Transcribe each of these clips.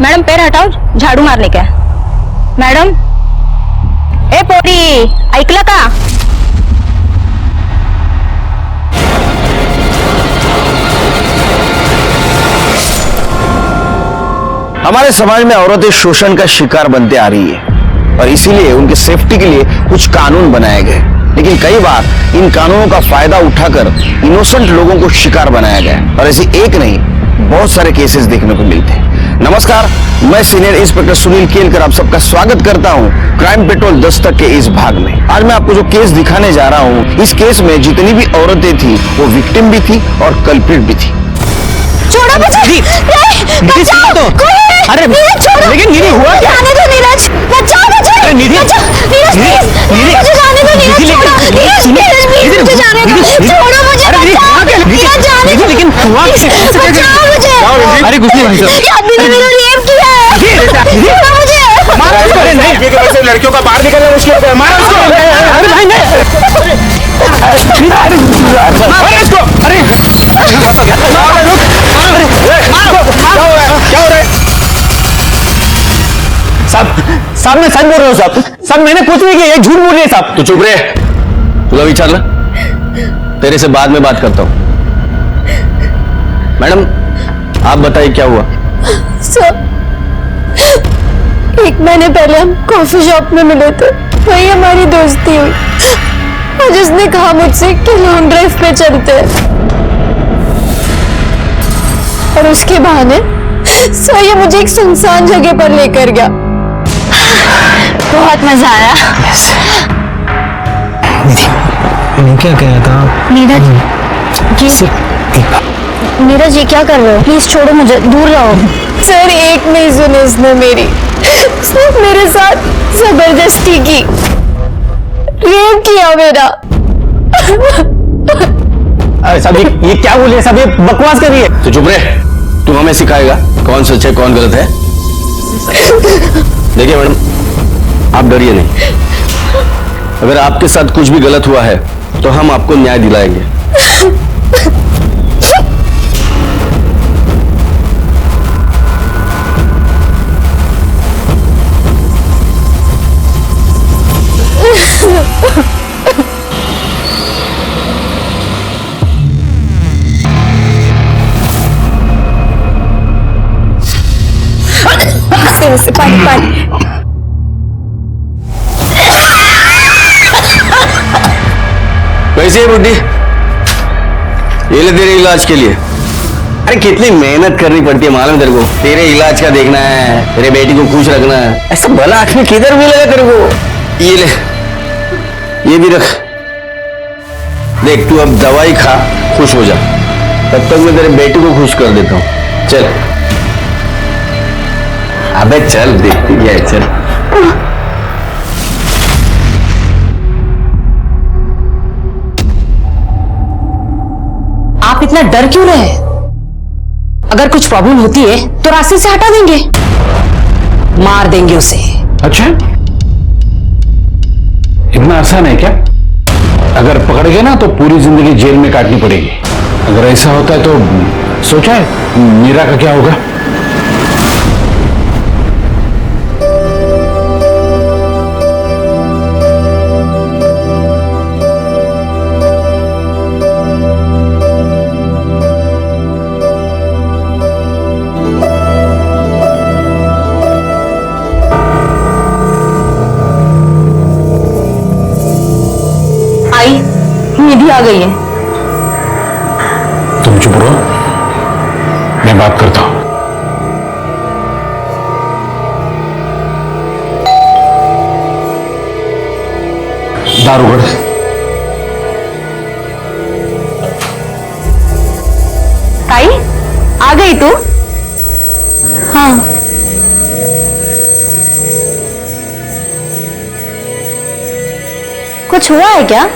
Madam पैर हटाव, झाडू मारने का. मॅडम ए पोरी, ऐकलं का? हमारे समाज में औरतें शोषण का शिकार बनते आ रही है और इसीलिए उनकी सेफ्टी के लिए कुछ कानून बनाए गए, लेकिन कई बार इन कानूनों का फायदा उठाकर इनोसेंट लोगों को शिकार बनाया गया और ऐसे एक नहीं बहुत सारे केसेस देखने को मिलते हैं. नमस्कार, मैं सीनियर इंस्पेक्टर सुनील केलकर आप सबका स्वागत करता हूं क्राइम पेट्रोल दस्तक के इस भाग में. आज मैं आपको जो केस दिखाने जा रहा हूं, इस केस में जितनी भी औरतें थी वो विक्टिम भी थी और कल्प्रिट भी थी. छोड़ो मुझे, बचाओ. अरे लेकिन निधि हुआ क्या? जाने दो नीरज, बचाओ मुझे. अरे निधि, नीरज मुझे जाने दो. नीरज मुझे जाने दो. छोड़ो मुझे, नीरज जाने दो. लेकिन हुआ बचाओ मुझे. अरे कुछ नहीं भाई साहब, अभी ने मेरा रेप किया है. छोड़ो मुझे. मारा इसको. अरे नहीं, की वजह से लड़कियों का बाहर निकलना मुश्किल हो गया. मारा इसको. अरे भाई नहीं, अरे इसको, अरे क्या हो रहा है? साहब मैं सच बोल रहा हूँ साहब, मैंने कुछ नहीं किया, ये झूठ बोल रही है साहब. तो चुप रहे, तू अभी चल, तेरे से बाद में बात करता हूं. मैडम आप बताइए क्या हुआ? सर, 1 महीने पहले हम कॉफी शॉप में मिले थे, वही हमारी दोस्ती हुई और उसने कहा मुझसे कि लॉन्ग ड्राइव पे चलते हैं और उसके बहाने सर ये मुझे एक सुनसान जगह पर लेकर गया. बहुत मजा आया. मैंने क्या कहा था? नीरज ये क्या कर रहे हो? प्लीज छोड़ो मुझे, दूर रहो. सर एक नहीं सुनी उसने मेरी, सिर्फ मेरे साथ जबरदस्ती की, रेप किया मेरा. अरे साहब ये क्या बोल रही है साहब, ये बकवास कर रही है. तो चुप रहे, तू हमें सिखाएगा कौन सच है कौन गलत है. देखिए मैडम, आप डरिए नहीं. अगर आपके साथ कुछ भी गलत हुआ है तो हम आपको न्याय दिलाएंगे. पानी पानी. वैसे ही बुड्ढी, ये ले तेरे इलाज के लिए. अरे कितनी मेहनत करनी पड़ती है मालूम तेरे को. तेरे इलाज का देखना है, तेरे बेटी को खुश रखना है. ऐसा भला आदमी किधर मिलेगा तेरे को? ये ले, ये भी रख. देख तू अब दवाई खा, खुश हो जा. तब तक मैं तेरे बेटी को खुश कर देता हूँ. चल. अबे चल, देखती क्या है, चल. आप इतना डर क्यों रहे? अगर कुछ प्रॉब्लम होती है तो रास्ते से हटा देंगे, मार देंगे उसे. अच्छा, इतना आसान है क्या? अगर पकड़ गए ना तो पूरी जिंदगी जेल में काटनी पड़ेगी. अगर ऐसा होता है तो सोचा है मीरा का क्या होगा? निधि आ गई है. तुम चुप रहो, मैं बात करता हूं. दारूगढ़ ताई आ गई तू? हाँ. कुछ हुआ है क्या?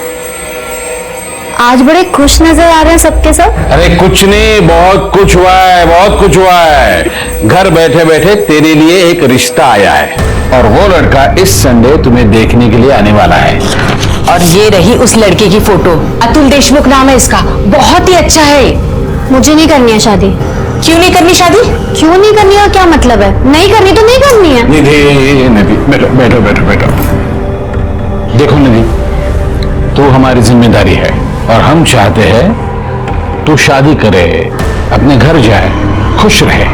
आज बड़े खुश नजर आ रहे हैं सबके सब. अरे कुछ नहीं, बहुत कुछ हुआ है, बहुत कुछ हुआ है. घर बैठे बैठे तेरे लिए एक रिश्ता आया है और वो लड़का इस संडे तुम्हें देखने के लिए आने वाला है. और ये रही उस लड़के की फोटो, अतुल देशमुख नाम है इसका, बहुत ही अच्छा है. मुझे नहीं करनी है शादी. क्यों नहीं करनी शादी? क्यों नहीं करनी का क्या मतलब है? नहीं करनी तो नहीं करनी है। निधि, निधि, बैठो बैठो बैठो बैठो। देखो निधि, तू हमारी जिम्मेदारी है और हम चाहते हैं तू शादी करे, अपने घर जाए, खुश रहे।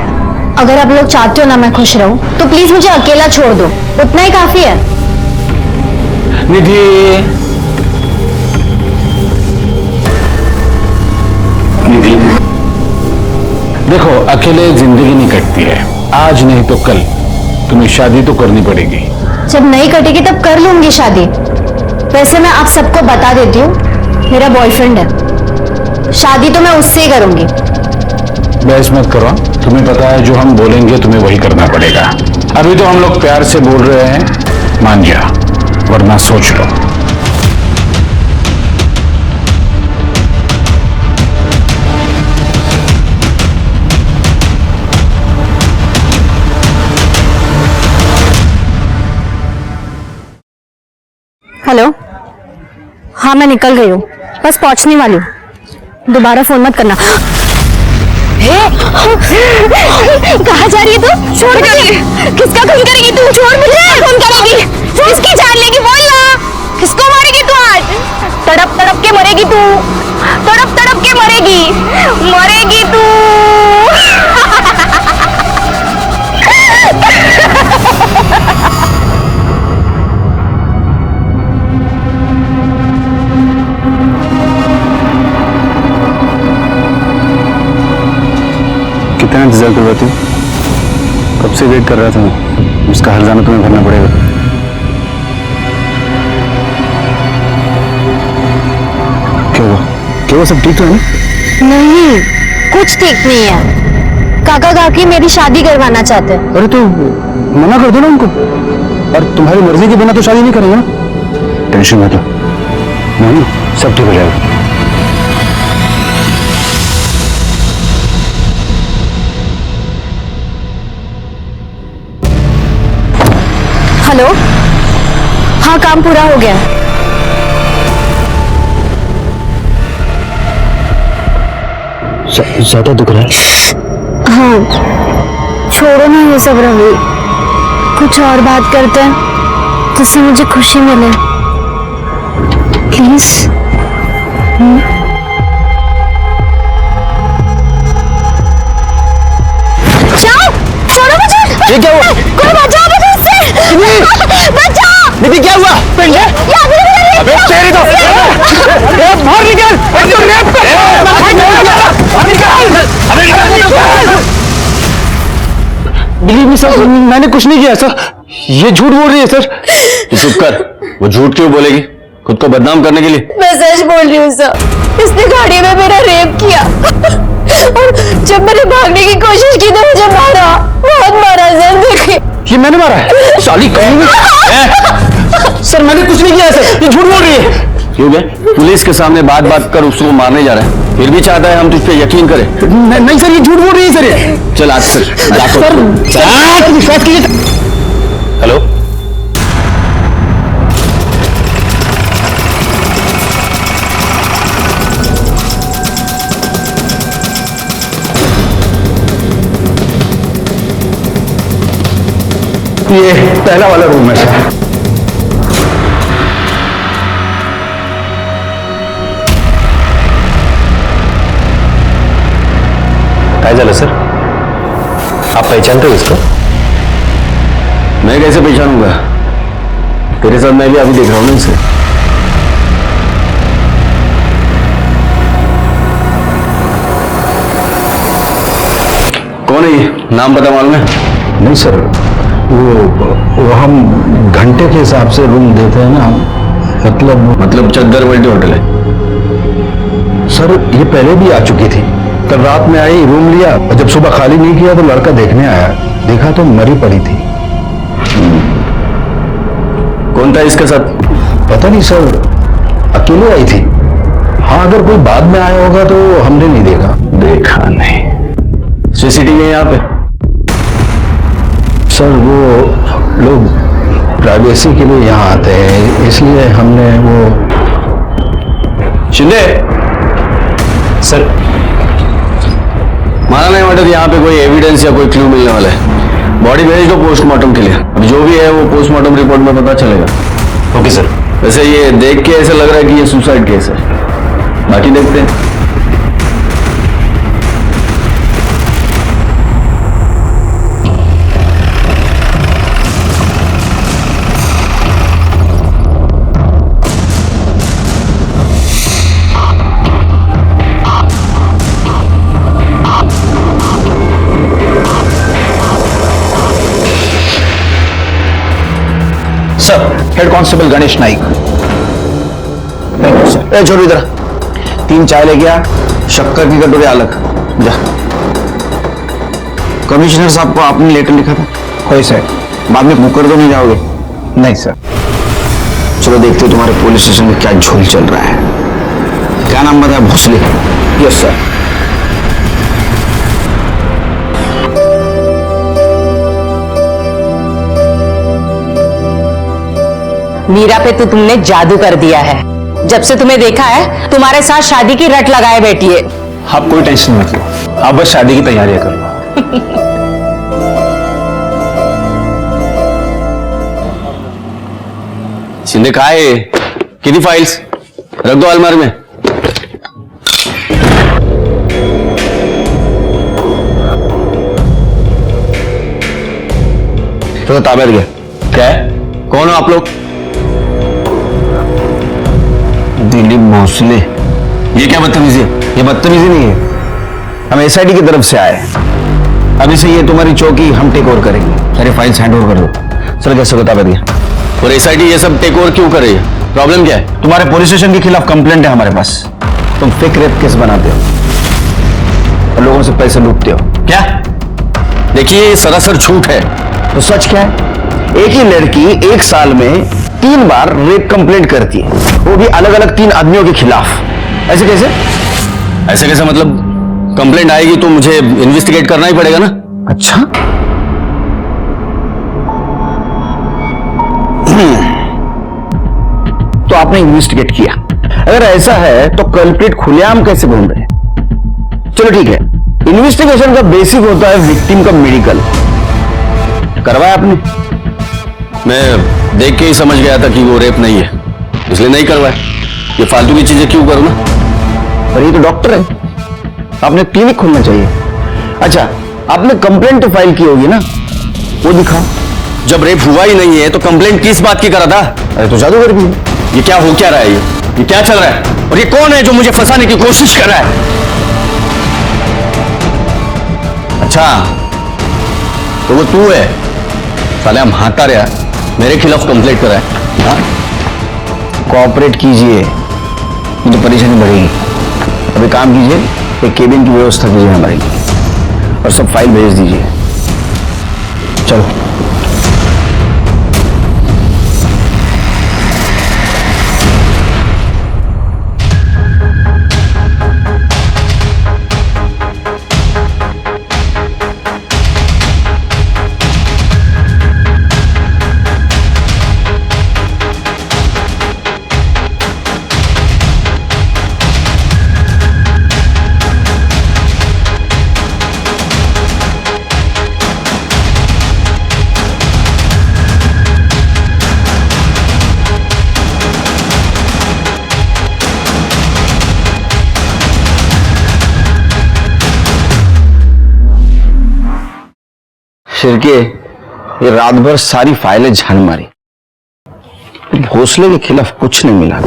अगर आप लोग चाहते हो ना मैं खुश रहूं तो प्लीज मुझे अकेला छोड़ दो, उतना ही काफी है। निधि, निधि, देखो अकेले जिंदगी नहीं कटती है, आज नहीं तो कल तुम्हें शादी तो करनी पड़ेगी। जब नहीं कटेगी तब कर लूंगी शादी। वैसे मैं आप सबको बता देती हूँ, मेरा बॉयफ्रेंड है, शादी तो मैं उससे ही करूंगी। बहस मत करो, तुम्हें पता है जो हम बोलेंगे तुम्हें वही करना पड़ेगा। अभी तो हम लोग प्यार से बोल रहे हैं, मान जा, वरना सोच लो। हेलो, हाँ मैं निकल गई हूँ, बस पहुंचने वाली हूँ, दोबारा फोन मत करना। कहाँ जा रही है तू? छोड़ मुझे। किसका खून करेगी तू? छोड़ मुझे। खून करेगी? किसकी जान लेगी? बोल ना, किसको मारेगी तू आज? तड़प तड़प के मरेगी तू, तड़प तड़प के मरेगी, मरेगी तू। कितना इंतजार करवाती हूँ, कब से वेट कर रहा था मैं, उसका हर्जाना तुम्हें भरना पड़ेगा। क्या हुआ? क्या हुआ? सब ठीक तो है ना? नहीं, कुछ ठीक नहीं है। काका काकी मेरी शादी करवाना चाहते हैं। अरे तो मना कर दो ना उनको, और तुम्हारी मर्जी के बिना तो शादी नहीं करेंगे ना। टेंशन मत लो, नहीं सब ठीक हो जाएगा। हेलो, हाँ काम पूरा हो गया। ज्यादा दुख रहा है? हाँ, छोड़ो ना ये सब रवि, कुछ और बात करते हैं जिससे मुझे खुशी मिले, प्लीज। जाओ, छोड़ो मुझे। ये क्या हुआ? कोई बचाओ मुझे इससे। बचाओ। निधि क्या हुआ? अबे तेरी तो बाहर निकल! बिलीव मी सर, मैंने कुछ नहीं किया सर, ये झूठ बोल रही है सर। तू चुप कर, वो झूठ क्यों बोलेगी? खुद को बदनाम करने के लिए? मैं सच बोल रही हूँ सर, इसने गाड़ी में मेरा रेप किया और जब मैंने भागने की कोशिश की तो मुझे मारा, बहुत मारा सर। देखिए, ये मैंने मारा है? साली कहीं सर, मैंने कुछ नहीं किया सर, ये झूठ बोल रही है। क्यों बे? पुलिस के सामने बात बात कर उसको मारने जा रहा है, फिर भी चाहता है हम तुझ पे यकीन करें। नहीं सर, ये झूठ बोल रही है सर। ये चल आज से सर विश्वास कीजिए। हेलो, ये पहला वाला रूम है सर। काय झालं सर? आप पहचानते हो इसको? मैं कैसे पहचानूंगा? तेरे साथ मैं भी अभी देख रहा हूं ना इसे। कौन है ये? नाम पता मालूम है? नहीं सर, वो हम घंटे के हिसाब से रूम देते हैं ना, मतलब चद्दर मल्टी होटल है? सर ये पहले भी आ चुकी थी, कल रात में आई, रूम लिया, और जब सुबह खाली नहीं किया तो लड़का देखने आया, देखा तो मरी पड़ी थी। कौन था इसके साथ? पता नहीं सर, अकेले आई थी। हाँ, अगर कोई बाद में आया होगा तो हमने नहीं देखा। देखा नहीं। सीसीटीवी है यहाँ पे? सर वो लोग प्राइवेसी के लिए यहाँ आते हैं, इसलिए हमने वो। शिंदे सर माना नहीं मैडम, यहाँ पे कोई एविडेंस या कोई क्लू मिलने वाला है। बॉडी भेज दो पोस्टमार्टम के लिए। अब जो भी है वो पोस्टमार्टम रिपोर्ट में पता चलेगा। Okay sir. वैसे ये देख के ऐसा लग रहा है कि ये सुसाइड केस है, बाकी देखते हैं। Sir, head constable Ganesh Naik. Thank you sir. ए छोड़ो इधर, 3 चाय लेके आ, शक्कर की कटोरी अलग। जा। कमिश्नर साहब को आपने लेटर लिखा था? कोई सर। बाद में मुकर तो नहीं जाओगे? नहीं सर। चलो देखते हो तुम्हारे पुलिस स्टेशन में क्या झोल चल रहा है। क्या नाम बताया? भोसले। Yes sir. मीरा पे तो तुमने जादू कर दिया है। जब से तुम्हें देखा है तुम्हारे साथ शादी की रट लगाए बैठी है। आप कोई टेंशन मत लो, आप बस शादी की तैयारियां कर लो। शिंदे कहा है? कितनी फाइल्स रख दो अलमारी में। तो ताबेर गया। क्या है? कौन हो आप लोग? दिलीप भोसले। ये क्या बदतमीजी है? ये बदतमीजी नहीं है, हम एसआईटी की तरफ से आए हैं। अभी से ये तुम्हारी चौकी हम टेक ओवर करेंगे। सारे फाइल्स हैंड ओवर कर दो। चलो कैसे बता दिया। और एसआईटी ये सब टेक ओवर क्यों कर रही है? प्रॉब्लम क्या है? तुम्हारे पुलिस स्टेशन के खिलाफ कंप्लेंट है हमारे पास। तुम फेक रेप केस बनाते हो और लोगों से पैसे लूटते हो। क्या? देखिए ये सरासर झूठ है। तो सच क्या है? एक ही लड़की 1 साल में 3 बार रेप कंप्लेंट करती है, वो भी अलग अलग 3 आदमियों के खिलाफ। ऐसे कैसे? ऐसे कैसे मतलब? कंप्लेंट आएगी तो मुझे इन्वेस्टिगेट करना ही पड़ेगा ना। अच्छा, तो आपने इन्वेस्टिगेट किया। अगर ऐसा है तो कल्प्रिट खुलेआम कैसे घूम रहे हैं? चलो ठीक है, इन्वेस्टिगेशन का बेसिक होता है विक्टिम का मेडिकल। करवाया आपने? मैं देख के ही समझ गया था कि वो रेप नहीं है, इसलिए नहीं करवाया। ये फालतू की चीजें क्यों करूं ना? पर ये तो डॉक्टर है, आपने क्लिनिक खोलना चाहिए। अच्छा, आपने कंप्लेंट तो फाइल की होगी ना, वो दिखाओ। जब रेप हुआ ही नहीं है तो कंप्लेंट किस बात की करा था? अरे तो जादूगर भी है। ये क्या हो क्या रहा है? ये क्या चल रहा है? और ये कौन है जो मुझे फंसाने की कोशिश कर रहा है? अच्छा, तो वो तू है? साले हम हाथा रहा, मेरे खिलाफ कंप्लेंट करा है। कोऑपरेट कीजिए, नहीं तो परेशानी बढ़ेगी। अभी काम कीजिए, एक केबिन की व्यवस्था कीजिए हमारे लिए और सब फाइल भेज दीजिए। चलो। शिरके, ये रात भर सारी फाइलें झाड़ मारी, भोसले के खिलाफ कुछ नहीं मिला।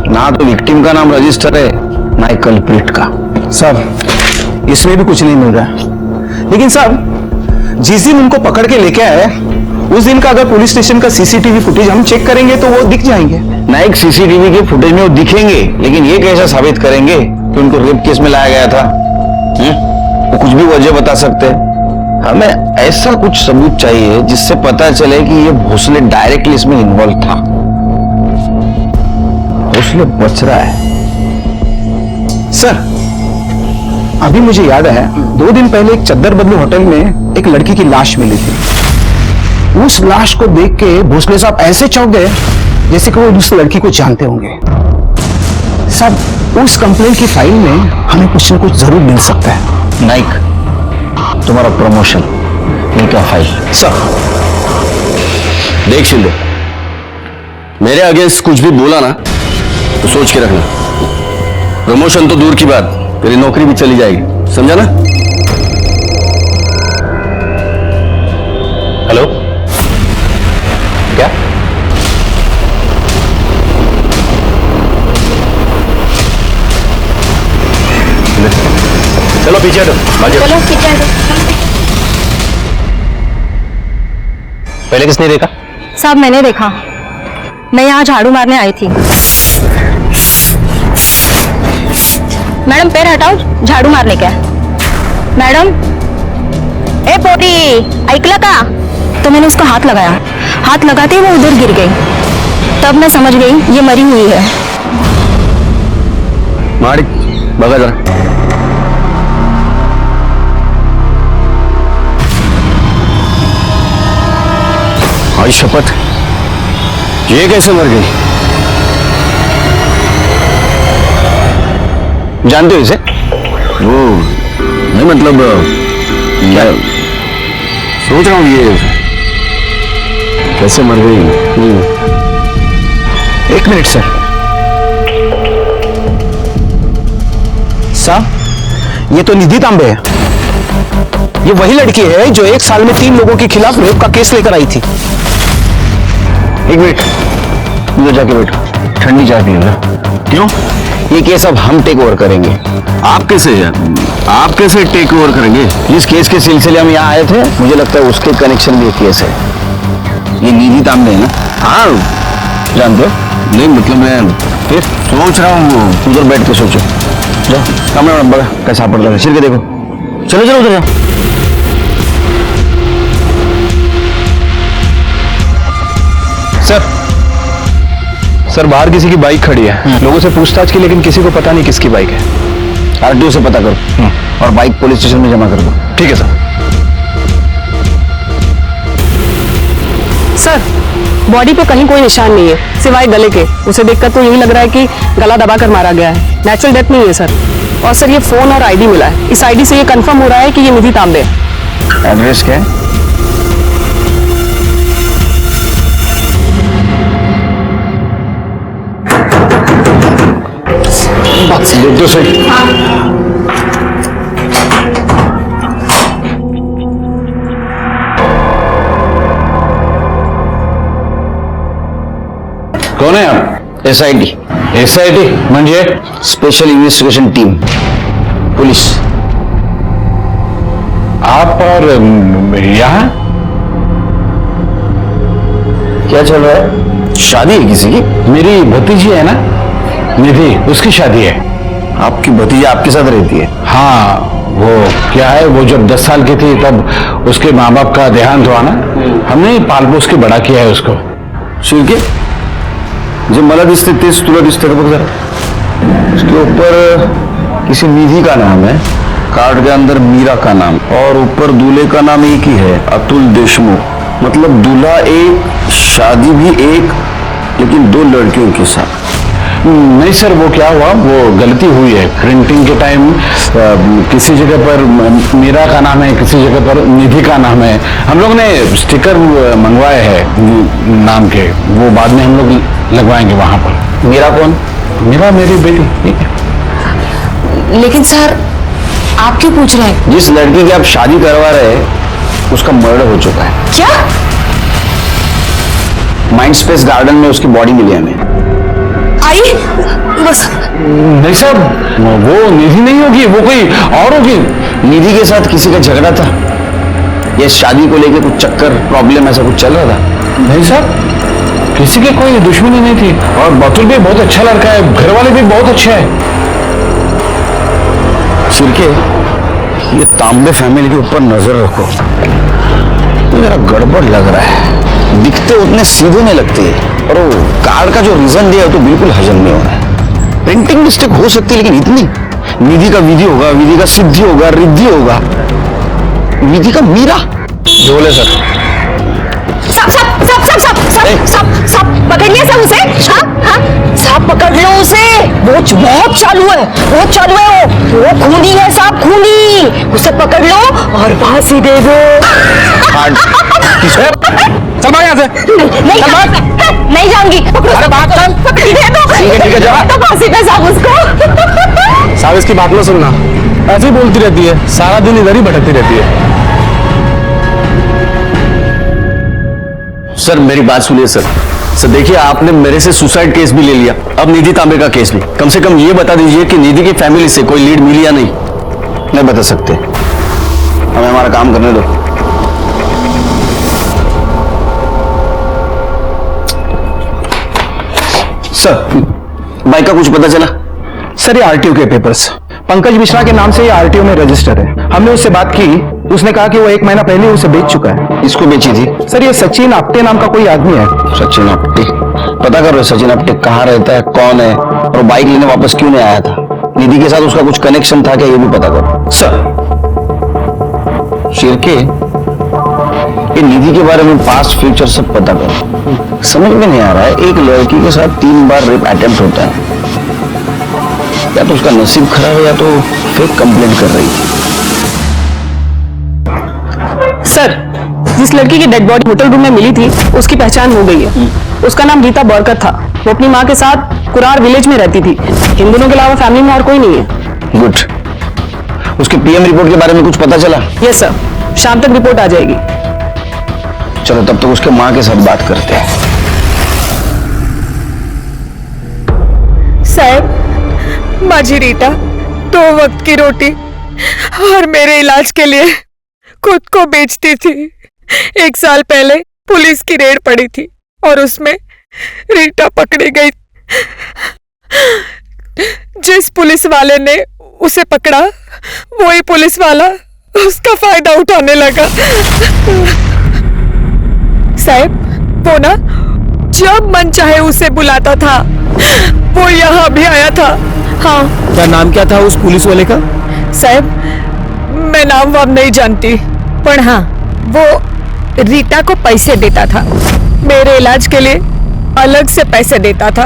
ना तो विक्टिम का नाम रजिस्टर है, ना ही कल्प्रिट का। सर, इसमें भी कुछ नहीं मिल रहा है। लेकिन साहब, जिस दिन उनको पकड़ के लेके आए उस दिन का अगर पुलिस स्टेशन का सीसीटीवी फुटेज हम चेक करेंगे तो वो दिख जाएंगे। ना एक सीसीटीवी के फुटेज में वो दिखेंगे, लेकिन ये कैसे साबित करेंगे कि उनको रेप केस में लाया गया था? वो कुछ भी वजह बता सकते हैं। हमें ऐसा कुछ सबूत चाहिए जिससे पता चले कि ये भोसले डायरेक्टली इसमें इन्वॉल्व था। भोसले बच रहा है। सर, अभी मुझे याद है 2 दिन पहले एक चद्दर बदलू होटल में एक लड़की की लाश मिली थी। उस लाश को देख के भोसले साहब ऐसे चौंक गए जैसे कि वो उस लड़की को जानते होंगे। साहब, उस कंप्लेंट की फाइल में हमें कुछ न कुछ जरूर मिल सकता है। नाइक, तुम्हारा प्रमोशन इनका फाइल। सर देख शिंदे, मेरे अगेंस्ट कुछ भी बोला ना तो सोच के रखना। प्रमोशन तो दूर की बात, तेरी नौकरी भी चली जाएगी, समझा ना? हेलो, क्या? चलो पीछे हटो, भागे। चलो पीछे हटो। पहले किसने देखा? साहब मैंने देखा, मैं यहाँ झाड़ू मारने आई थी। मैडम पैर हटाओ, झाड़ू मारने का है। मैडम, ए पोटी ऐकलं का? तो मैंने उसको हाथ लगाया, हाथ लगाते ही वो उधर गिर गई। तब मैं समझ गई ये मरी हुई है। मारिक, बगा जरा। आई शपथ, ये कैसे मर गई? जानते हो इसे? वो नहीं, मतलब क्या सोच रहा हूँ ये कैसे मर गई। एक मिनट सर। साहब, ये तो निधि तांबे है। ये वही लड़की है जो 1 साल में 3 लोगों के खिलाफ रेप का केस लेकर आई थी। एक मिनट, इधर जाके बैठो, ठंडी चाय पिएगा। क्यों? ये केस अब हम टेक ओवर करेंगे। आप कैसे टेक ओवर करेंगे? जिस केस के सिलसिले हम यहाँ आए थे, मुझे लगता है उसके कनेक्शन में ये केस है। ये निधि तांबे है ना? हाँ, जानते हो? नहीं, मतलब मैं फिर सोच रहा हूँ, उधर बैठ के सोचो। जाओ कमरे में बड़ा कैसा पड़ता है, सिर के देखो। चलो चलो उधर जाओ। सर बाहर किसी की बाइक खड़ी है, लोगों से पूछताछ की, लेकिन किसी को पता नहीं किसकी बाइक है। आरटीओ से पता करो और बाइक पुलिस स्टेशन में जमा कर दो। ठीक है सर। सर, बॉडी पे कहीं कोई निशान नहीं है सिवाय गले के। उसे देखकर तो यही लग रहा है कि गला दबाकर मारा गया है, नेचुरल डेथ नहीं है सर। और सर ये फोन और आईडी मिला है, इस आईडी से ये कंफर्म हो रहा है कि ये निधि तांबे है। एड्रेस क्या है? देख दो सही। कौन है आप? SIT, SIT म्हणजे? Special investigation team, police. आप और यहाँ क्या चल रहा है? शादी है किसी की? मेरी भतीजी है ना निधि, उसकी शादी है। आपकी भतीजा आपके साथ रहती है? हाँ, वो क्या है, वो जब 10 साल की थी तब उसके माँ बाप का देहांत हुआ ना, हमने पाल पोस के बड़ा किया है उसको। शिरके, जो मला दिसते तेच तुला दिसते का बघ जरा। उसके ऊपर किसी निधि का नाम है, कार्ड के अंदर मीरा का नाम, और ऊपर दूल्हे का नाम एक ही है, अतुल देशमुख। मतलब दूल्हा एक, शादी भी एक, लेकिन 2 लड़कियों के साथ। नहीं सर, वो क्या हुआ, वो गलती हुई है। प्रिंटिंग के टाइम किसी जगह पर मीरा का नाम है, किसी जगह पर निधि का नाम है। हम लोग ने स्टिकर मंगवाए हैं नाम के, वो बाद में हम लोग लगवाएंगे वहां पर। मीरा कौन? मीरा मेरी बेटी। लेकिन सर आप क्यों पूछ रहे हैं? जिस लड़की की आप शादी करवा रहे हैं उसका मर्डर हो चुका है। क्या? माइंड स्पेस गार्डन में उसकी बॉडी मिली हमें। आई बस। नहीं साहब, वो निधि नहीं होगी, वो कोई और होगी। निधि के साथ किसी का झगड़ा था? ये शादी को लेके कुछ चक्कर, प्रॉब्लम ऐसा कुछ चल रहा था? नहीं साहब, किसी की कोई दुश्मनी नहीं थी। और बतुल भी बहुत अच्छा लड़का है, घर वाले भी बहुत अच्छे हैं। शिरके, ये तांबे फैमिली के ऊपर नजर रखो, तो जरा गड़बड़ लग रहा है। दिखते उतने सीधे नहीं लगते, और वो कार्ड का जो रीजन दिया है तो बिल्कुल हजम नहीं हो रहा है। प्रिंटिंग मिस्टेक हो सकती है, लेकिन इतनी? निधि का विधि होगा, विधि का सिद्धि होगा, रिद्धि होगा, निधि का मीरा। जो बोले सर। सांप पकड़ लिया सब उसे। हाँ हाँ, सांप पकड़ लो उसे। बहुत चालू है, बहुत चालू है। वो खूनी है साहब, खूनी। उसे पकड़ लो और फांसी दे दो। चल भाग यहाँ से। नहीं जाऊंगी। अरे बात चल। दे दो। ठीक है, जा। तो फांसी दे साहब उसको। साहब इसकी बात में सुनना, ऐसे ही बोलती रहती है, सारा दिन इधर ही भटकती रहती है। सर मेरी बात सुनिए सर। सर देखिए, आपने मेरे से सुसाइड केस भी ले लिया, अब निधि तांबे का केस भी। कम से कम ये बता दीजिए कि निधि की फैमिली से कोई लीड मिली या नहीं। नहीं बता सकते, हमें हमारा काम करने दो। सर बाइक का कुछ पता चला? सर ये आरटीओ के पेपर्स पंकज मिश्रा के नाम से ये आरटीओ में रजिस्टर है। हमने उससे बात की, उसने कहा कि वो 1 महीना पहले उसे बेच चुका है। इसको बेची थी? सर ये सचिन आप्टे नाम का कोई आदमी है। सचिन आप्टे? पता करो सचिन आप्टे कहाँ रहता है, कौन है, और बाइक लेने वापस क्यों नहीं आया था। निधि के साथ उसका कुछ कनेक्शन था क्या, ये भी पता करो। सर शिरके, ये निधि के बारे में पास्ट फ्यूचर सब पता करो। समझ में नहीं आ रहा है, एक लड़की के साथ 3 बार रेप अटेम्प्ट होता है। या तो उसका नसीब खराब है या तो फेक कंप्लेंट कर रही है। सर, जिस लड़की की डेड बॉडी होटल रूम में मिली थी उसकी पहचान हो गई है। उसका नाम रीता बरकत था। वो अपनी माँ के साथ कुरार विलेज में रहती थी। इन दोनों के अलावा फैमिली में और कोई नहीं है। गुड। उसके पीएम रिपोर्ट के बारे में कुछ पता चला? यस सर, शाम तक रिपोर्ट आ जाएगी। चलो तब तक उसके माँ के साथ बात करते हैं। साहब, माझी रीटा 2 वक्त की रोटी और मेरे इलाज के लिए खुद को बेचती थी। 1 साल पहले पुलिस की रेड पड़ी थी और उसमें रीटा पकड़ी गई। जिस पुलिस वाले ने उसे पकड़ा, वही पुलिस वाला उसका फायदा उठाने लगा। साहब, वो ना जब मन चाहे उसे बुलाता था, वो यहाँ भी आया था। हाँ। क्या नाम क्या था उस पुलिस वाले का? साहब, मैं नाम वाम नहीं जानती, पर हाँ, वो रीटा को पैसे देता था। मेरे इलाज के लिए अलग से पैसे देता था।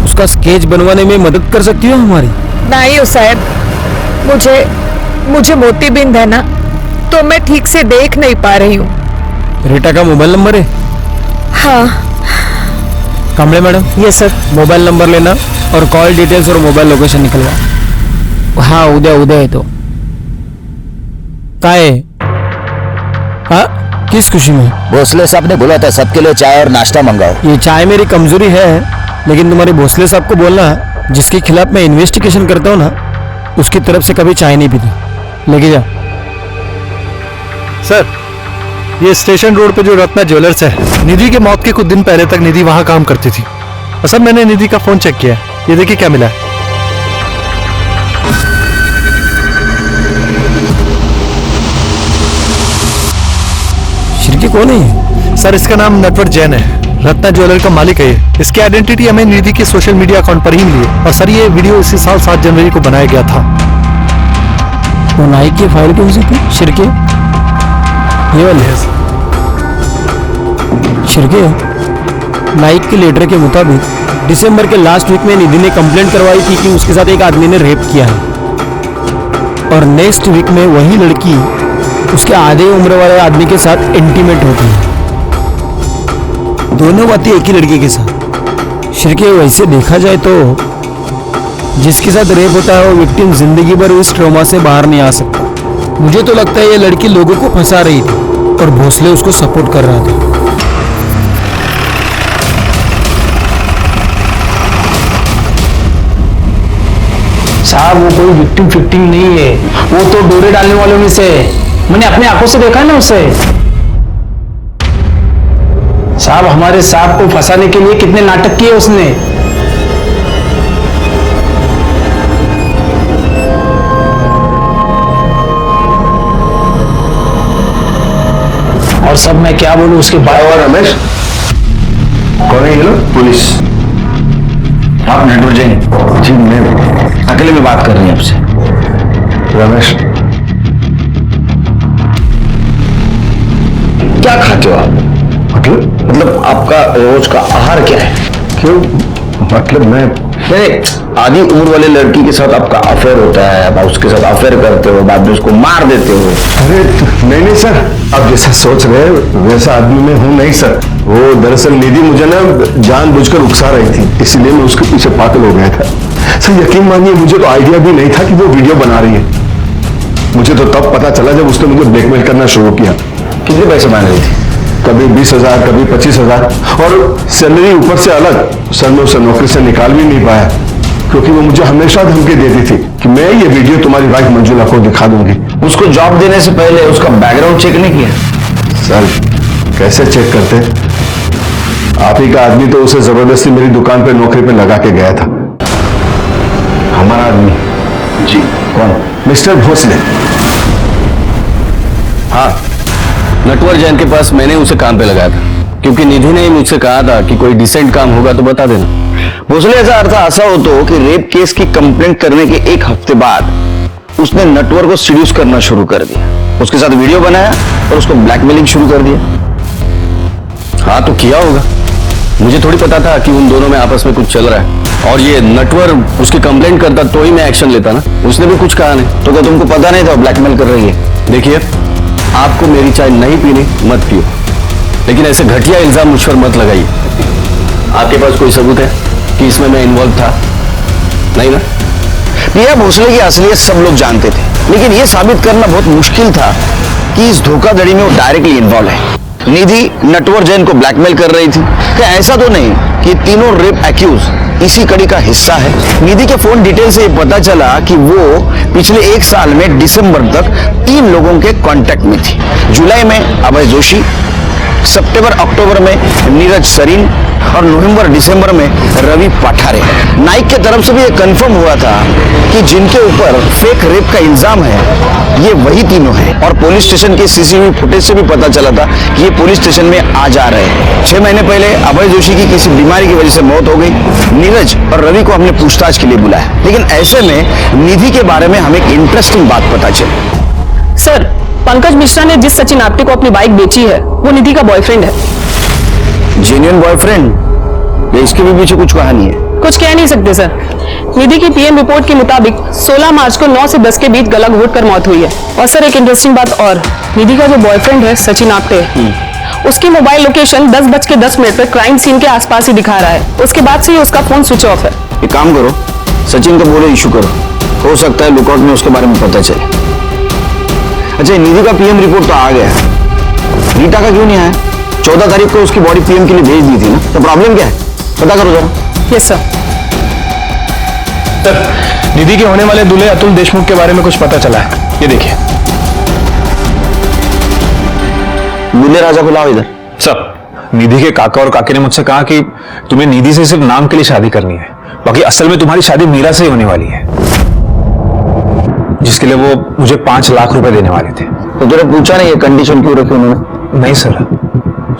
उसका स्केच बनवाने में मदद कर सकती हो हमारी? नहीं हो साहब, मुझे मोतीबिंद है ना, तो मैं ठीक से देख नहीं पा रही हूँ। रीटा का मोबाइल नंबर है? हाँ। Kamble madam, yes sir. Mobile number लेना और कॉल डिटेल्स और मोबाइल लोकेशन निकलवा। हाँ, उद्या है तो काय है? हाँ, किस खुशी में? भोसले साहब ने बोला था सबके लिए चाय और नाश्ता मंगाओ। ये चाय मेरी कमजोरी है, लेकिन तुम्हारे भोसले साहब को बोलना, जिसके खिलाफ मैं इन्वेस्टिगेशन करता हूँ ना, उसकी तरफ से कभी चाय नहीं पीती। लेके जा। सर, ये स्टेशन रोड पे जो रत्ना ज्वेलर्स है, निधि के मौत के कुछ दिन पहले तक निधि वहां काम करती थी। और सर, मैंने निधि का फोन चेक किया है, ये देखिए क्या मिला है। शिरके कौन है? सर, इसका नाम नटवर जैन है, रत्ना ज्वेलर का मालिक है ये। इसकी आइडेंटिटी हमें निधि के सोशल मीडिया अकाउंट पर ही मिली है। और सर, ये वीडियो इसी साल 7 जनवरी को बनाया गया था। वो नाइक की फाइल कौन सी थी? शिरके ये वाले? शिरके, नाइक के लेटर के मुताबिक दिसंबर के लास्ट वीक में निधि ने कंप्लेंट करवाई थी कि उसके साथ एक आदमी ने रेप किया है, और नेक्स्ट वीक में वही लड़की उसके आधे उम्र वाले आदमी के साथ इंटीमेट होती है। दोनों बातें एक ही लड़के के साथ। शिरके, वैसे देखा जाए तो जिसके साथ रेप होता है वो विक्टिम जिंदगी भर उस ट्रॉमा से बाहर नहीं आ सकता। मुझे तो लगता है ये लड़की लोगों को फंसा रही थी और भोसले उसको सपोर्ट कर रहा था। साहब, वो कोई विक्टिम फिक्टिम नहीं है, वो तो डोरे डालने वालों में से है। मैंने अपने आंखों से देखा ना उसे। साहब, हमारे साहब को फंसाने के लिए कितने नाटक किए उसने। और सब मैं क्या बोलूं उसके बारे में। रमेश, कौन है ये लोग? पुलिस? आप नटवर जैन? जी, मैं अकेले में बात कर रही हूँ आपसे। रमेश, क्या खाते हो आप? मतलब आपका रोज का आहार क्या है? क्यों? मतलब मैं आधी उम्र वाले लड़की के साथ आपका अफेयर होता है, आप उसके साथ अफेयर करते हो, बाद में उसको मार देते हो। अरे नहीं सर, आप जैसा सोच रहे हैं वैसा आदमी मैं हूं नहीं सर। वो दरअसल निधि मुझे ना जानबूझकर उकसा रही थी, इसलिए मैं उसके पीछे पागल हो गया था। सर यकीन मानिए मुझे तो आइडिया भी नहीं था कि वो वीडियो बना रही है। मुझे तो तब पता चला जब उसने मुझे ब्लैकमेल करना शुरू किया। कितने पैसे मांग रही थी? कभी 20,000, कभी 25,000 और सैलरी ऊपर से अलग। सर मैं उसे नौकरी से निकाल भी नहीं पाया क्योंकि वो मुझे हमेशा धमकी देती थी कि मैं ये वीडियो तुम्हारी वाइफ मंजुला को दिखा दूंगी। उसको जॉब देने से पहले उसका बैकग्राउंड चेक नहीं किया? सर कैसे चेक करते? आप ही का आदमी तो उसे जबरदस्ती मेरी दुकान पे नौकरी पे लगा के गया था। हमारा आदमी? जी। कौन? मिस्टर भोसले। हाँ, नटवर जैन के पास मैंने उसे काम पे लगाया था, क्योंकि निधि ने मुझसे कहा था कि कोई डिसेंट काम होगा तो बता देना। भोसले ऐसा अर्थ ऐसा हो तो कि रेप केस की कंप्लेंट करने के एक हफ्ते बाद उसने नटवर को सीड्यूस करना शुरू कर दिया, उसके साथ वीडियो बनाया और उसको ब्लैकमेलिंग शुरू कर दिया। हाँ तो किया होगा, मुझे थोड़ी पता था कि उन दोनों में आपस में कुछ चल रहा है। और ये नटवर उसकी कंप्लेंट करता तो ही मैं एक्शन लेता ना, उसने भी कुछ कहा नहीं। तो क्या तुमको पता नहीं था ब्लैकमेल कर रही है? देखिए, आपको मेरी चाय नहीं पीनी मत पियो, लेकिन ऐसे घटिया इल्जाम मुझ पर मत लगाइए। आपके पास कोई सबूत है कि इसमें मैं इन्वॉल्व था? नहीं ना? प्रिया भोसले की असलियत सब लोग जानते थे, लेकिन यह साबित करना बहुत मुश्किल था कि इस धोखाधड़ी में वो डायरेक्टली इन्वॉल्व है। निधि नटवर जैन को ब्लैकमेल कर रही थी। क्या ऐसा तो नहीं कि तीनों रेप एक्यूज इसी कड़ी का हिस्सा है? निधि के फोन डिटेल से पता चला कि वो पिछले 1 साल में दिसंबर तक 3 लोगों के कांटेक्ट में थी। जुलाई में अभय जोशी, सितंबर अक्टूबर में नीरज सरीन और नवंबर दिसंबर में रवि पठारे। नाइक के तरफ से भी यह कंफर्म हुआ था कि जिनके ऊपर फेक रेप का इल्जाम है ये वही तीनों हैं। और पुलिस स्टेशन के सीसीटीवी फुटेज से भी पता चला था कि ये पुलिस स्टेशन में आ जा रहे हैं। 6 महीने पहले अभय जोशी की किसी बीमारी की वजह से मौत हो गई। नीरज और रवि को हमने पूछताछ के लिए बुलाया, लेकिन ऐसे में निधि के बारे में हमें एक इंटरेस्टिंग बात पता चली। सर, पंकज मिश्रा ने जिस सचिन आप्टे को अपनी बाइक बेची है वो निधि का बॉयफ्रेंड है। जेन्युइन बॉयफ्रेंड या इसके भी पीछे कुछ कहानी है? कुछ कह नहीं सकते सर। निधि की पीएम रिपोर्ट के मुताबिक 16 मार्च को 9 से 10 के बीच गला घोटकर मौत हुई है। और सर एक इंटरेस्टिंग बात और, निधि का जो बॉयफ्रेंड है सचिन आप्टे, उसकी मोबाइल लोकेशन 10:10 पर क्राइम सीन के आसपास ही दिखा रहा है। उसके बाद से ही उसका फोन स्विच ऑफ है। एक काम करो, सचिन को बोलो इशू करो, हो सकता है लुकआउट में उसके बारे में पता चले। अच्छा, निधि का पीएम रिपोर्ट तो आ गया, रीटा का क्यों नहीं आया? 14 तारीख को उसकी बॉडी पीएम के लिए भेज दी थी ना, तो प्रॉब्लम क्या है? पता करो जरा। Yes sir. सर निधि के होने वाले दूल्हे अतुल देशमुख के बारे में कुछ पता चला है, ये देखिए। दूल्हे राजा को लाओ इधर। सर निधि के काका और काकी ने मुझसे कहा कि तुम्हें निधि से सिर्फ नाम के लिए शादी करनी है, बाकी असल में तुम्हारी शादी मीरा से ही होने वाली है, जिसके लिए वो मुझे 5 लाख रुपए देने वाले थे। तो तुमने पूछा नहीं ये कंडीशन क्यों रखी उन्होंने? नहीं सर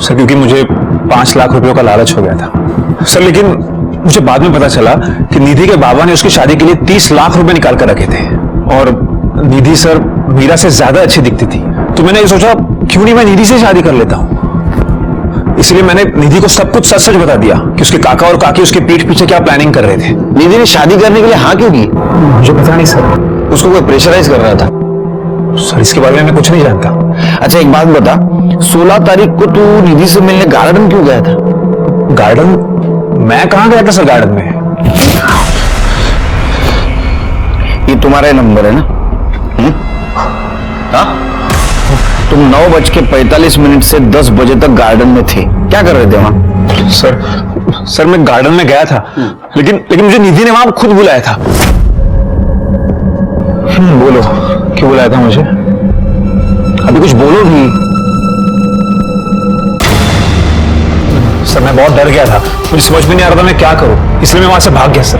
क्योंकि मुझे 5 लाख रुपयों का लालच हो गया था सर। लेकिन मुझे बाद में पता चला कि निधि के बाबा ने उसकी शादी के लिए 30 लाख रुपए निकाल कर रखे थे, और निधि सर मीरा से ज्यादा अच्छी दिखती थी। तो मैंने ये सोचा क्यों नहीं मैं निधि से शादी कर लेता हूँ। इसलिए मैंने निधि को सब कुछ सच सच बता दिया कि उसके काका और काकी उसके पीठ पीछे क्या प्लानिंग कर रहे थे। निधि ने शादी करने के लिए हाँ क्यों की? मुझे पता नहीं सर। उसको कोई प्रेशराइज कर रहा था? सर इसके बारे में मैं कुछ नहीं जानता। अच्छा एक बात बता, 16 तारीख को तू निधि से मिलने गार्डन क्यों गया था? गार्डन? मैं कहाँ गया था सर गार्डन में? ये तुम्हारा नंबर है ना? हाँ? तुम 9:45 से 10 बजे तक गार्डन में थे, क्या कर रहे थे वहां? सर मैं गार्डन में गया था, लेकिन मुझे निधि ने वहां खुद बुलाया था। बोलो क्यों बुलाया था मुझे? अभी कुछ बोलो भी। सर मैं बहुत डर गया था, मुझे समझ में नहीं आ रहा था मैं क्या करूं, इसलिए मैं वहां से भाग गया सर।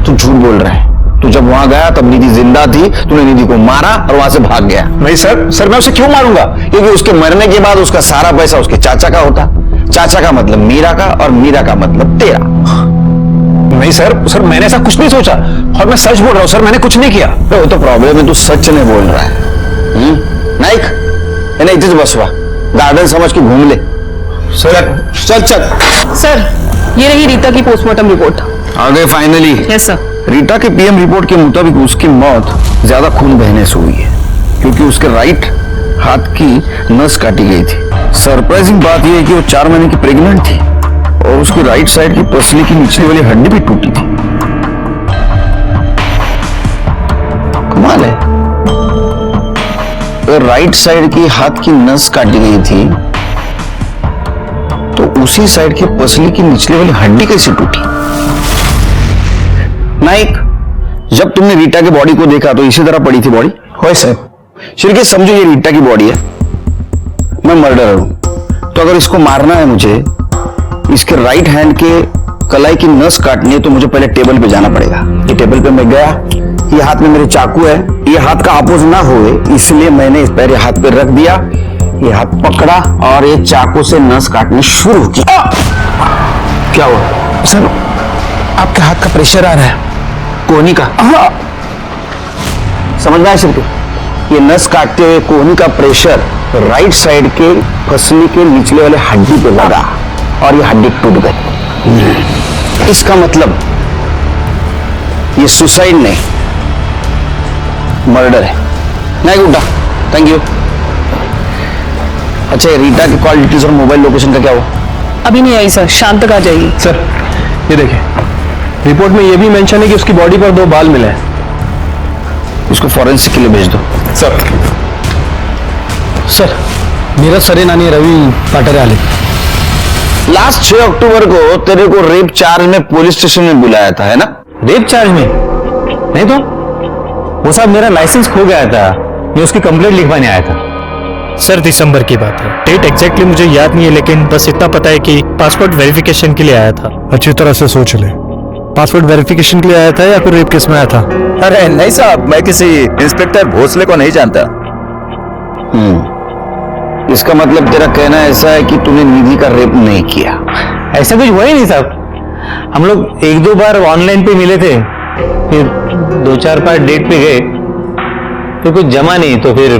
तू झूठ बोल रहा है। तू जब वहां गया तब निधि जिंदा थी, तूने निधि को मारा और वहां से भाग गया। नहीं सर मैं उसे क्यों मारूंगा? क्योंकि उसके मरने के बाद उसका सारा पैसा उसके चाचा का होता। चाचा का मतलब मीरा का और मीरा का मतलब तेरा। नहीं सर मैंने ऐसा कुछ नहीं सोचा, और मैं सच बोल रहा हूं सर, मैंने कुछ नहीं किया। वो तो प्रॉब्लम है, तू सच नहीं बोल रहा है। नाइक इन्हें इतने बसवा गार्डन समझ के घूम ले। सर चल सर ये रही रीता की पोस्टमार्टम रिपोर्ट। आ गए फाइनली। Yes sir. रीटा के पीएम रिपोर्ट के मुताबिक उसकी मौत ज्यादा खून बहने से हुई है, क्योंकि उसके राइट हाथ की नस काटी गई थी। सरप्राइजिंग बात यह है कि वो 4 महीने की प्रेग्नेंट थी और उसकी राइट साइड की पसली की निचली वाली हड्डी भी टूटी थी। कमाल है, अगर राइट साइड की हाथ की नस काटी गई थी तो उसी साइड की पसली की निचली वाली हड्डी कैसे टूटी? नाइक, जब तुमने रीटा के बॉडी को देखा तो इसी तरह पड़ी थी बॉडी? हो सर। श्रीकेश, समझो ये रीटा की बॉडी है, मैं मर्डरर हूं, तो अगर इसको मारना है मुझे, इसके राइट हैंड के कलाई की नस काटनी है, तो मुझे पहले टेबल पे जाना पड़ेगा। ये टेबल पे मैं गया, ये हाथ में मेरे चाकू है, ये हाथ का अपोज ना होए इसलिए मैंने इस पैर हाथ पे रख दिया, ये हाथ पकड़ा और ये चाकू से नस काटनी शुरू की। क्या हुआ सर, आपके हाथ का प्रेशर आ रहा है। कोहनी का? समझ में आया श्रीकेश? ये नस काटते हुए कोहनी का प्रेशर राइट साइड के पसली के निचले वाले हड्डी पे लगा और ये हड्डी टूट गई। इसका मतलब ये सुसाइड नहीं, मर्डर है। नहीं गुड्डा, थैंक यू। अच्छा, रीटा की कॉल डिटेल्स और मोबाइल लोकेशन का क्या हुआ? अभी नहीं आई सर, शाम तक आ जाएगी। सर ये देखिए, रिपोर्ट में ये भी मेंशन है कि उसकी बॉडी पर 2 बाल मिले हैं। उसको फॉरेंसिक के लिए भेज दो। सर, नीरज सरेनानी रवि पाटरे आले। लास्ट 6 अक्टूबर को तेरे को रेप चार्ज में पुलिस स्टेशन में बुलाया था, है ना? रेप चार्ज में? नहीं तो वो साहब, मेरा लाइसेंस खो गया था, मैं उसकी कंप्लेंट लिखवाने आया था। सर दिसंबर की बात है, डेट एग्जैक्टली मुझे याद नहीं है, लेकिन बस इतना पता है कि पासपोर्ट वेरिफिकेशन के लिए आया था। अच्छी तरह से सोच ले, पासपोर्ट वेरिफिकेशन के लिए आया था या फिर रेप केस में आया था? अरे नहीं साहब, मैं किसी इंस्पेक्टर भोसले को नहीं जानता। इसका मतलब तेरा कहना ऐसा है कि तूने निधि का रेप नहीं किया? ऐसा कुछ हुआ ही नहीं साहब, हम लोग 1-2 बार ऑनलाइन पे मिले थे, फिर 2-4 बार डेट पे गए, फिर कुछ जमा नहीं, तो फिर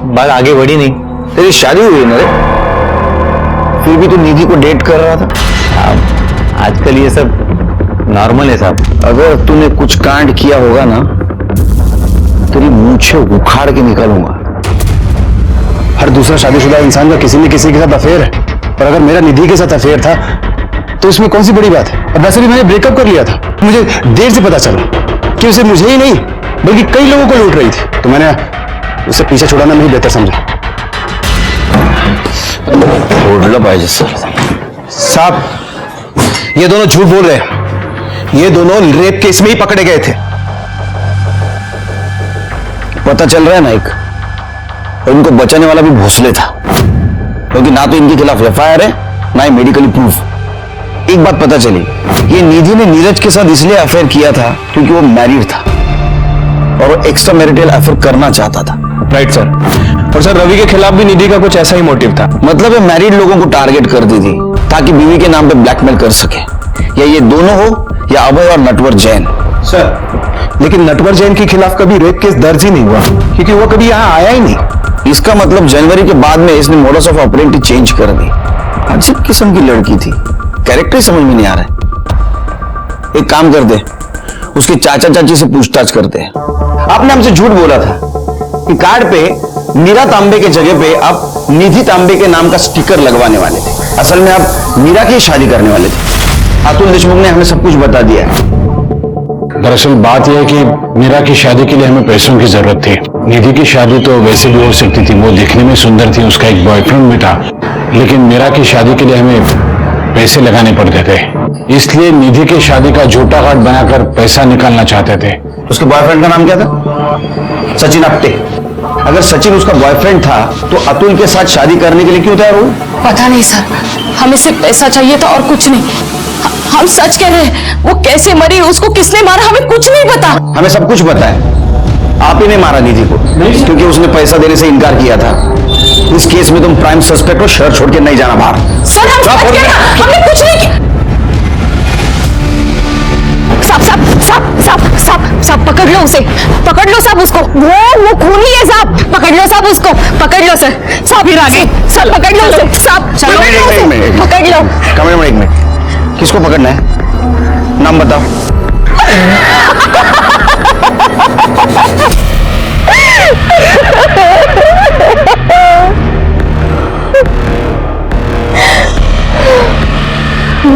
बात आगे बढ़ी नहीं। तेरी शादी हुई ना रे, फिर भी तू निधि को डेट कर रहा था? आजकल ये सब नॉर्मल है साहब। अगर तूने कुछ कांड किया होगा ना, तेरी मूंछें उखाड़ के निकालूंगा। हर दूसरा शादीशुदा इंसान का किसी न किसी के साथ अफेयर है, और अगर मेरा निधि के साथ अफेयर था तो इसमें कौन सी बड़ी बात है? और वैसे भी मैंने ब्रेकअप कर लिया था, मुझे देर से पता चला कि उसे मुझे ही नहीं बल्कि कई लोगों को लूट रही थी, तो मैंने उसे पीछे छुड़ाना नहीं बेहतर समझा। साहब, ये दोनों झूठ बोल रहे हैं, ये दोनों रेप केस में ही पकड़े गए थे। पता चल रहा है ना, एक और इनको बचाने वाला भी भोसले था, क्योंकि ना तो इनके खिलाफ एफआईआर है, ना ही मेडिकली प्रूफ। एक बात पता चली, ये निधि ने नीरज के साथ इसलिए अफेयर किया था क्योंकि वो मैरिड था और वो एक्स्ट्रा मैरिटल अफेयर करना चाहता था। Right sir. और सर, रवि के खिलाफ भी निधि का कुछ ऐसा ही मोटिव था। मतलब ये मैरिड लोगों को टारगेट करती थी ताकि बीवी के नाम पे ब्लैकमेल कर सके, या ये दोनों हो या अभय और नटवर जैन। सर, लेकिन नटवर जैन के खिलाफ कभी रेप केस दर्ज ही नहीं हुआ, क्योंकि वो कभी यहाँ आया ही नहीं। इसका मतलब जनवरी के बाद में इसने मोडस ऑफ ऑपरेंडी चेंज कर दी। अजीब किस्म की लड़की थी, कैरेक्टर समझ में नहीं आ रहा है। एक काम करते, उसके चाचा चाची से पूछताछ करते हैं। आपने हमसे झूठ बोला था कि कार्ड पे मीरा तांबे के जगह पे आप निधि तांबे के नाम का स्टिकर लगवाने वाले थे। असल में आप मीरा की शादी करने वाले थे। अतुल देशमुख ने हमें सब कुछ बता दिया। दरअसल बात यह है कि मीरा की शादी के लिए हमें पैसों की जरूरत थी। निधि की शादी तो वैसे भी हो सकती थी, वो दिखने में सुंदर थी, उसका एक बॉयफ्रेंड भी था, लेकिन मीरा की शादी के लिए हमें पैसे लगाने पड़ते थे, इसलिए निधि की शादी का झूठा कार्ड बनाकर पैसा निकालना चाहते थे। उसके बॉयफ्रेंड का नाम क्या था? सचिन आप्टे। अगर सचिन उसका बॉयफ्रेंड था तो अतुल के साथ शादी करने के लिए क्यों तैयार हुआ? पता नहीं सर, हमें सिर्फ पैसा चाहिए था और कुछ नहीं। हम सच कह रहे हैं, वो कैसे मरी, उसको किसने मारा, हमें कुछ नहीं पता। हमें सब कुछ पता है। आप ही ने मारा निधि को, क्योंकि उसने पैसा देने से इनकार किया था। इस केस में तुम प्राइम सस्पेक्ट हो, शहर छोड़ के नहीं जाना बाहर। सर, हम सच कह रहे हैं, हमने कुछ नहीं किया। साहब पकड़ लो उसे, पकड़ लो साहब उसको, वो खूनी है साहब, पकड़ लो साहब उसको, पकड़ लो सर, साहब फिर आगे, सर पकड़ लो उसे, साहब पकड़ लो, एक मिनट। किसको पकड़ना है? नाम बताओ।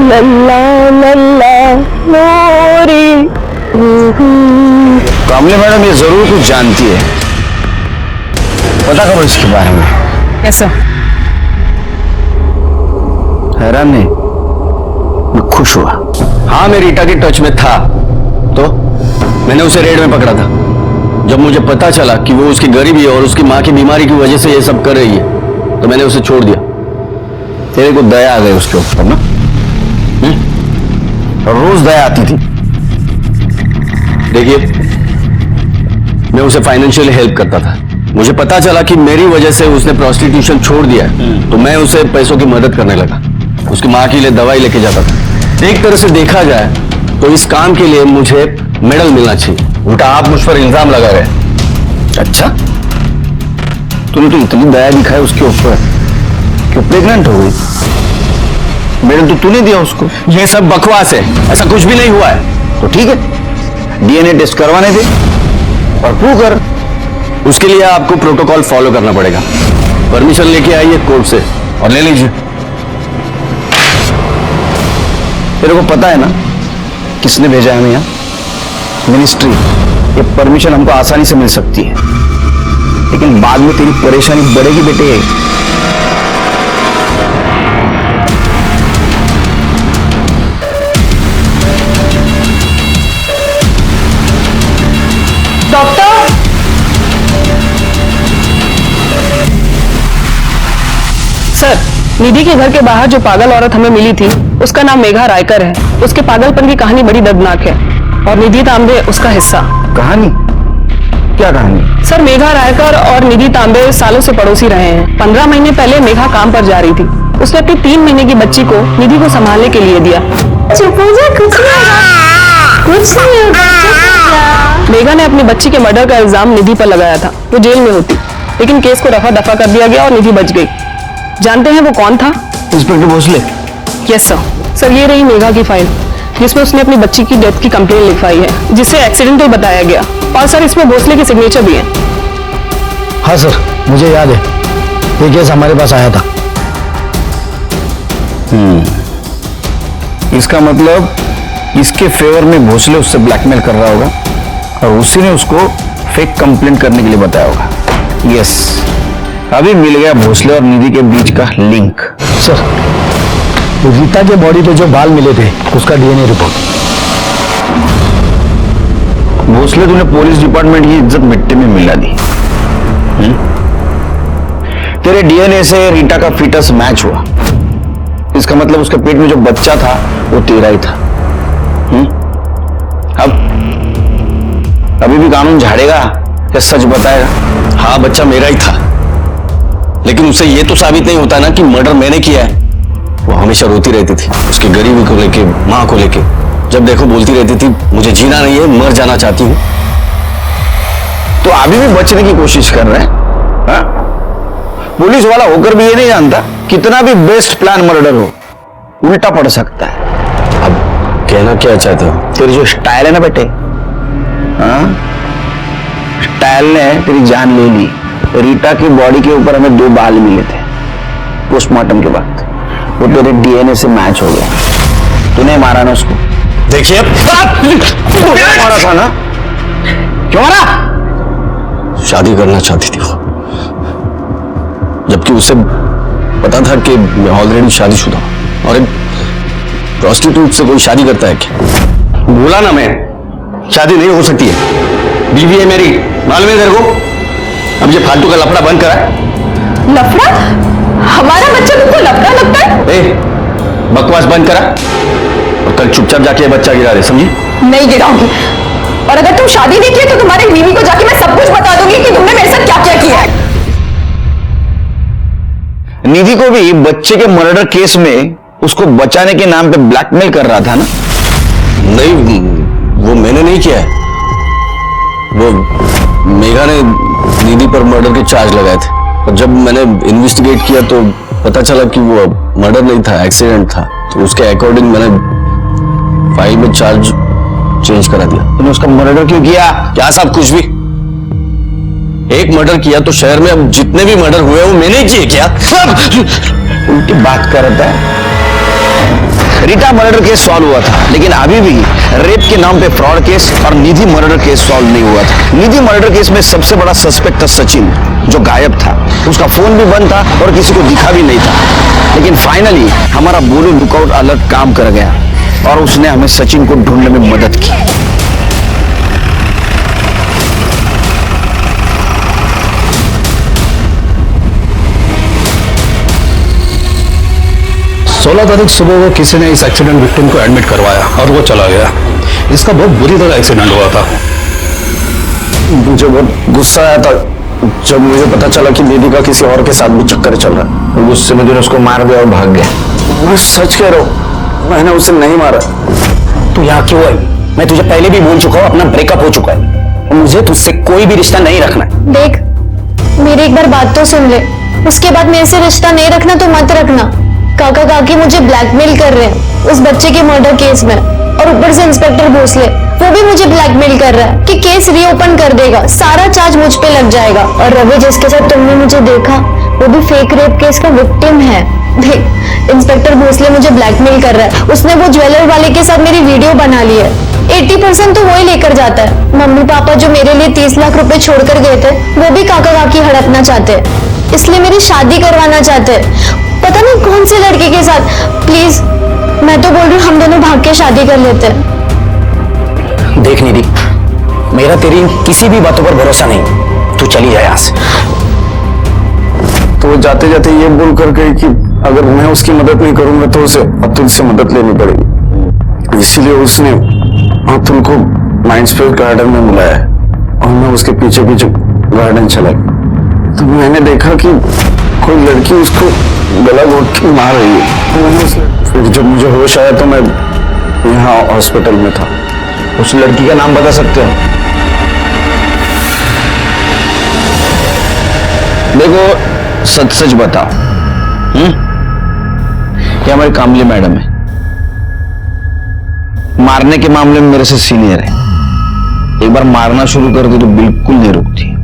लल्ला लल्ला मोरी। कामले मैडम ये जरूर कुछ जानती है, पता करो इसके बारे में। कैसा? हैरान नहीं, मैं खुश हुआ। हाँ, मैं रीटा के टच में था तो मैंने उसे रेड में पकड़ा था। जब मुझे पता चला कि वो उसकी गरीबी और उसकी माँ की बीमारी की वजह से ये सब कर रही है तो मैंने उसे छोड़ दिया। तेरे को दया आ गई उसके ऊपर ना? और रोज दया आती थी। देखिए, मैं उसे फाइनेंशियली हेल्प करता था। मुझे पता चला कि मेरी वजह से उसने प्रोस्टिट्यूशन छोड़ दिया है तो मैं उसे पैसों की मदद करने लगा। उसकी माँ के लिए दवाई लेके जाता था। एक तरह से देखा जाए तो इस काम के लिए मुझे मेडल मिलना चाहिए। उल्टा आप मुझ पर इल्जाम लगा रहे। अच्छा, तूने तो इतनी दया दिखाई उसके ऊपर कि प्रेग्नेंट हो गई। मेडल तो तूने दिया उसको। ये सब बकवास है, ऐसा कुछ भी नहीं हुआ है। तो ठीक है, डीएनए टेस्ट करवाने दे और प्रूव कर। उसके लिए आपको प्रोटोकॉल फॉलो करना पड़ेगा। परमिशन लेके आइए कोर्ट से और ले लीजिए। तेरे को पता है ना किसने भेजा है हमें यहाँ? मिनिस्ट्री। ये परमिशन हमको आसानी से मिल सकती है, लेकिन बाद में तेरी परेशानी बढ़ेगी बेटे। डॉक्टर, सर, निधि के घर के बाहर जो पागल औरत हमें मिली थी उसका नाम मेघा रायकर है। उसके पागलपन की कहानी बड़ी दर्दनाक है और निधि तांबे उसका हिस्सा। कहानी? क्या कहानी? सर, मेघा रायकर और निधि तांबे सालों से पड़ोसी रहे हैं। 15 महीने पहले मेघा काम पर जा रही थी। उसने अपनी 3 महीने की बच्ची को निधि को संभालने के लिए दिया। चुप हो जा, कुछ नहीं होगा, कुछ नहीं होगा। मेघा ने अपनी बच्ची के मर्डर का इल्जाम निधि पर लगाया था। वो जेल में होती, लेकिन केस को रफा दफा कर दिया गया और निधि बच गई। जानते हैं वो कौन था? Inspector Bhosale. Yes sir. Sir, ये रही मेघा की फाइल जिसमें उसने अपनी बच्ची की डेथ की कंप्लेन लिखवाई है, जिसे एक्सीडेंटल बताया गया। और सर, इसमें भोसले की सिग्नेचर भी है। हाँ सर, मुझे याद है, ये केस हमारे पास आया था। इसका मतलब इसके फेवर में भोसले उससे ब्लैकमेल कर रहा होगा और उसी ने उसको फेक कंप्लेंट करने के लिए बताया होगा। यस, अभी मिल गया भोसले और निधि के बीच का लिंक। सर, रीता के बॉडी पे जो बाल मिले थे उसका डीएनए रिपोर्ट। भोसले, तूने पुलिस डिपार्टमेंट की इज्जत मिट्टी में मिला दी। तेरे डीएनए से रीटा का फीटस मैच हुआ। इसका मतलब उसके पेट में जो बच्चा था वो तेरा ही था। अब अभी भी कानून झाड़ेगा या सच बताएगा? हाँ, बच्चा मेरा ही था, लेकिन उसे ये तो साबित नहीं होता ना कि मर्डर मैंने किया है। वो हमेशा रोती रहती थी उसकी गरीबी को लेके, माँ को लेके। जब देखो बोलती रहती थी, मुझे जीना नहीं है, मर जाना चाहती हूँ। तो अभी भी बचने की कोशिश कर रहे हैं। हाँ? पुलिस वाला होकर भी ये नहीं जानता कितना भी बेस्ट प्लान मर्डर हो, उल्टा पड़ सकता है। अब कहना क्या चाहते हो? तेरी जो स्टाइल है ना बेटे, हाँ, स्टाइल ने तेरी जान ले ली। रीटा की बॉडी के ऊपर हमें 2 बाल मिले थे पोस्टमार्टम के बाद, वो तेरे डीएनए से मैच हो गया। तूने मारा ना उसको? देखिए, मारा था ना? क्यों मारा? शादी करना चाहती थी वो, जबकि उसे पता था कि मैं ऑलरेडी शादीशुदा हूं। और एक प्रोस्टिट्यूट से कोई शादी करता है क्या? बोला ना मैं, शादी नहीं हो सकती है। बीवी है मेरी, मालूम है तेरे को? अब ये फालतू का लफड़ा बंद करा। लफड़ा? हमारा बच्चा तुमको लफड़ा लगता है? बकवास बंद करा और कल चुपचाप जाके बच्चा गिरा दे, समझी? नहीं गिराऊंगी, और अगर तुम शादी नहीं की तो तुम्हारी बीवी को जाके मैं सब कुछ बता दूंगी कि तुमने मेरे साथ क्या क्या किया है। निधि को भी बच्चे के मर्डर केस में उसको बचाने के नाम पे ब्लैकमेल कर रहा था ना? नहीं, वो मैंने नहीं किया है। वो मेघा ने निधि पर मर्डर के चार्ज लगाए थे, और जब मैंने इन्वेस्टिगेट किया तो पता चला कि वो मर्डर नहीं था, एक्सीडेंट था। तो उसके अकॉर्डिंग मैंने फाइल में चार्ज चेंज करा दिया। तूने उसका मर्डर क्यों किया? क्या साहब कुछ भी? एक मर्डर किया तो शहर में अब जितने भी मर्डर हुए वो मैंने किए क्या? उल्टी बात कर रहा है। रीटा मर्डर केस सॉल्व हुआ था, लेकिन अभी भी रेप के नाम पे फ्रॉड केस और निधि मर्डर केस सॉल्व नहीं हुआ था। निधि मर्डर केस में सबसे बड़ा सस्पेक्ट था सचिन, जो गायब था। उसका फोन भी बंद था और किसी को दिखा भी नहीं था। लेकिन फाइनली हमारा बोलो लुकआउट अलर्ट काम कर गया और उसने हमें सचिन को ढूंढने में मदद की। 16 तारीख सुबह को किसी ने इस एक्सीडेंट विक्टिम को एडमिट करवाया और वो चला गया। इसका बहुत बुरी तरह एक्सीडेंट हुआ था। मुझे बहुत गुस्सा आया था जब मुझे पता चला कि दीदी का किसी और के साथ भी चक्कर चल रहा है। गुस्से में दिन उसको मार दिया और भाग गया। मैं सच कह रहा हूँ, मैंने उसे नहीं मारा। तू यहाँ क्यों आई? मैं तुझे पहले भी बोल चुका हूँ, अपना ब्रेकअप हो चुका है और मुझे तुझसे कोई भी रिश्ता नहीं रखना है। देख, मेरी एक बार बात तो सुन ले, उसके बाद मेरे से रिश्ता नहीं रखना तो मत रखना। काका काकी मुझे ब्लैकमेल कर रहे हैं उस बच्चे के मर्डर केस में, और ऊपर से इंस्पेक्टर भोसले वो भी मुझे ब्लैकमेल कर रहा है कि केस रीओपन कर देगा, सारा चार्ज मुझ पे लग जाएगा। और रवि जिसके साथ तुमने मुझे देखा वो भी फेक रेप केस का विक्टिम है। देख, इंस्पेक्टर भोसले मुझे ब्लैकमेल कर रहा है। उसने वो ज्वेलर वाले के साथ मेरी वीडियो बना ली है। 80% तो वही लेकर जाता है। मम्मी पापा जो मेरे लिए 30 लाख रुपए छोड़कर गए थे वो भी काका काकी हड़पना चाहते हैं, इसलिए मेरी शादी करवाना चाहते हैं, पता नहीं कौन से लड़के के साथ। प्लीज, मैं तो बोल रही हूँ हम दोनों भाग के शादी कर लेते हैं। देख निधि, मेरा तेरी किसी भी बातों पर भरोसा नहीं, तू चली जाए यहाँ से। तो वो जाते जाते ये बोल कर गई कि अगर मैं उसकी मदद नहीं करूंगा तो उसे अतुल से मदद लेनी पड़ेगी। इसीलिए उसने अतुल को माइंडस्पेस गार्डन में बुलाया और मैं उसके पीछे पीछे गार्डन चला गया। तो मैंने देखा कि कोई लड़की उसको गला घोट के मार रही है। फिर जब मुझे होश आया तो मैं यहाँ हॉस्पिटल में था। उस लड़की का नाम बता सकते हो? देखो, सच सच बताओ, ये हमारी कामली मैडम है। मारने के मामले में मेरे से सीनियर है। एक बार मारना शुरू कर दे तो बिल्कुल नहीं रुकती।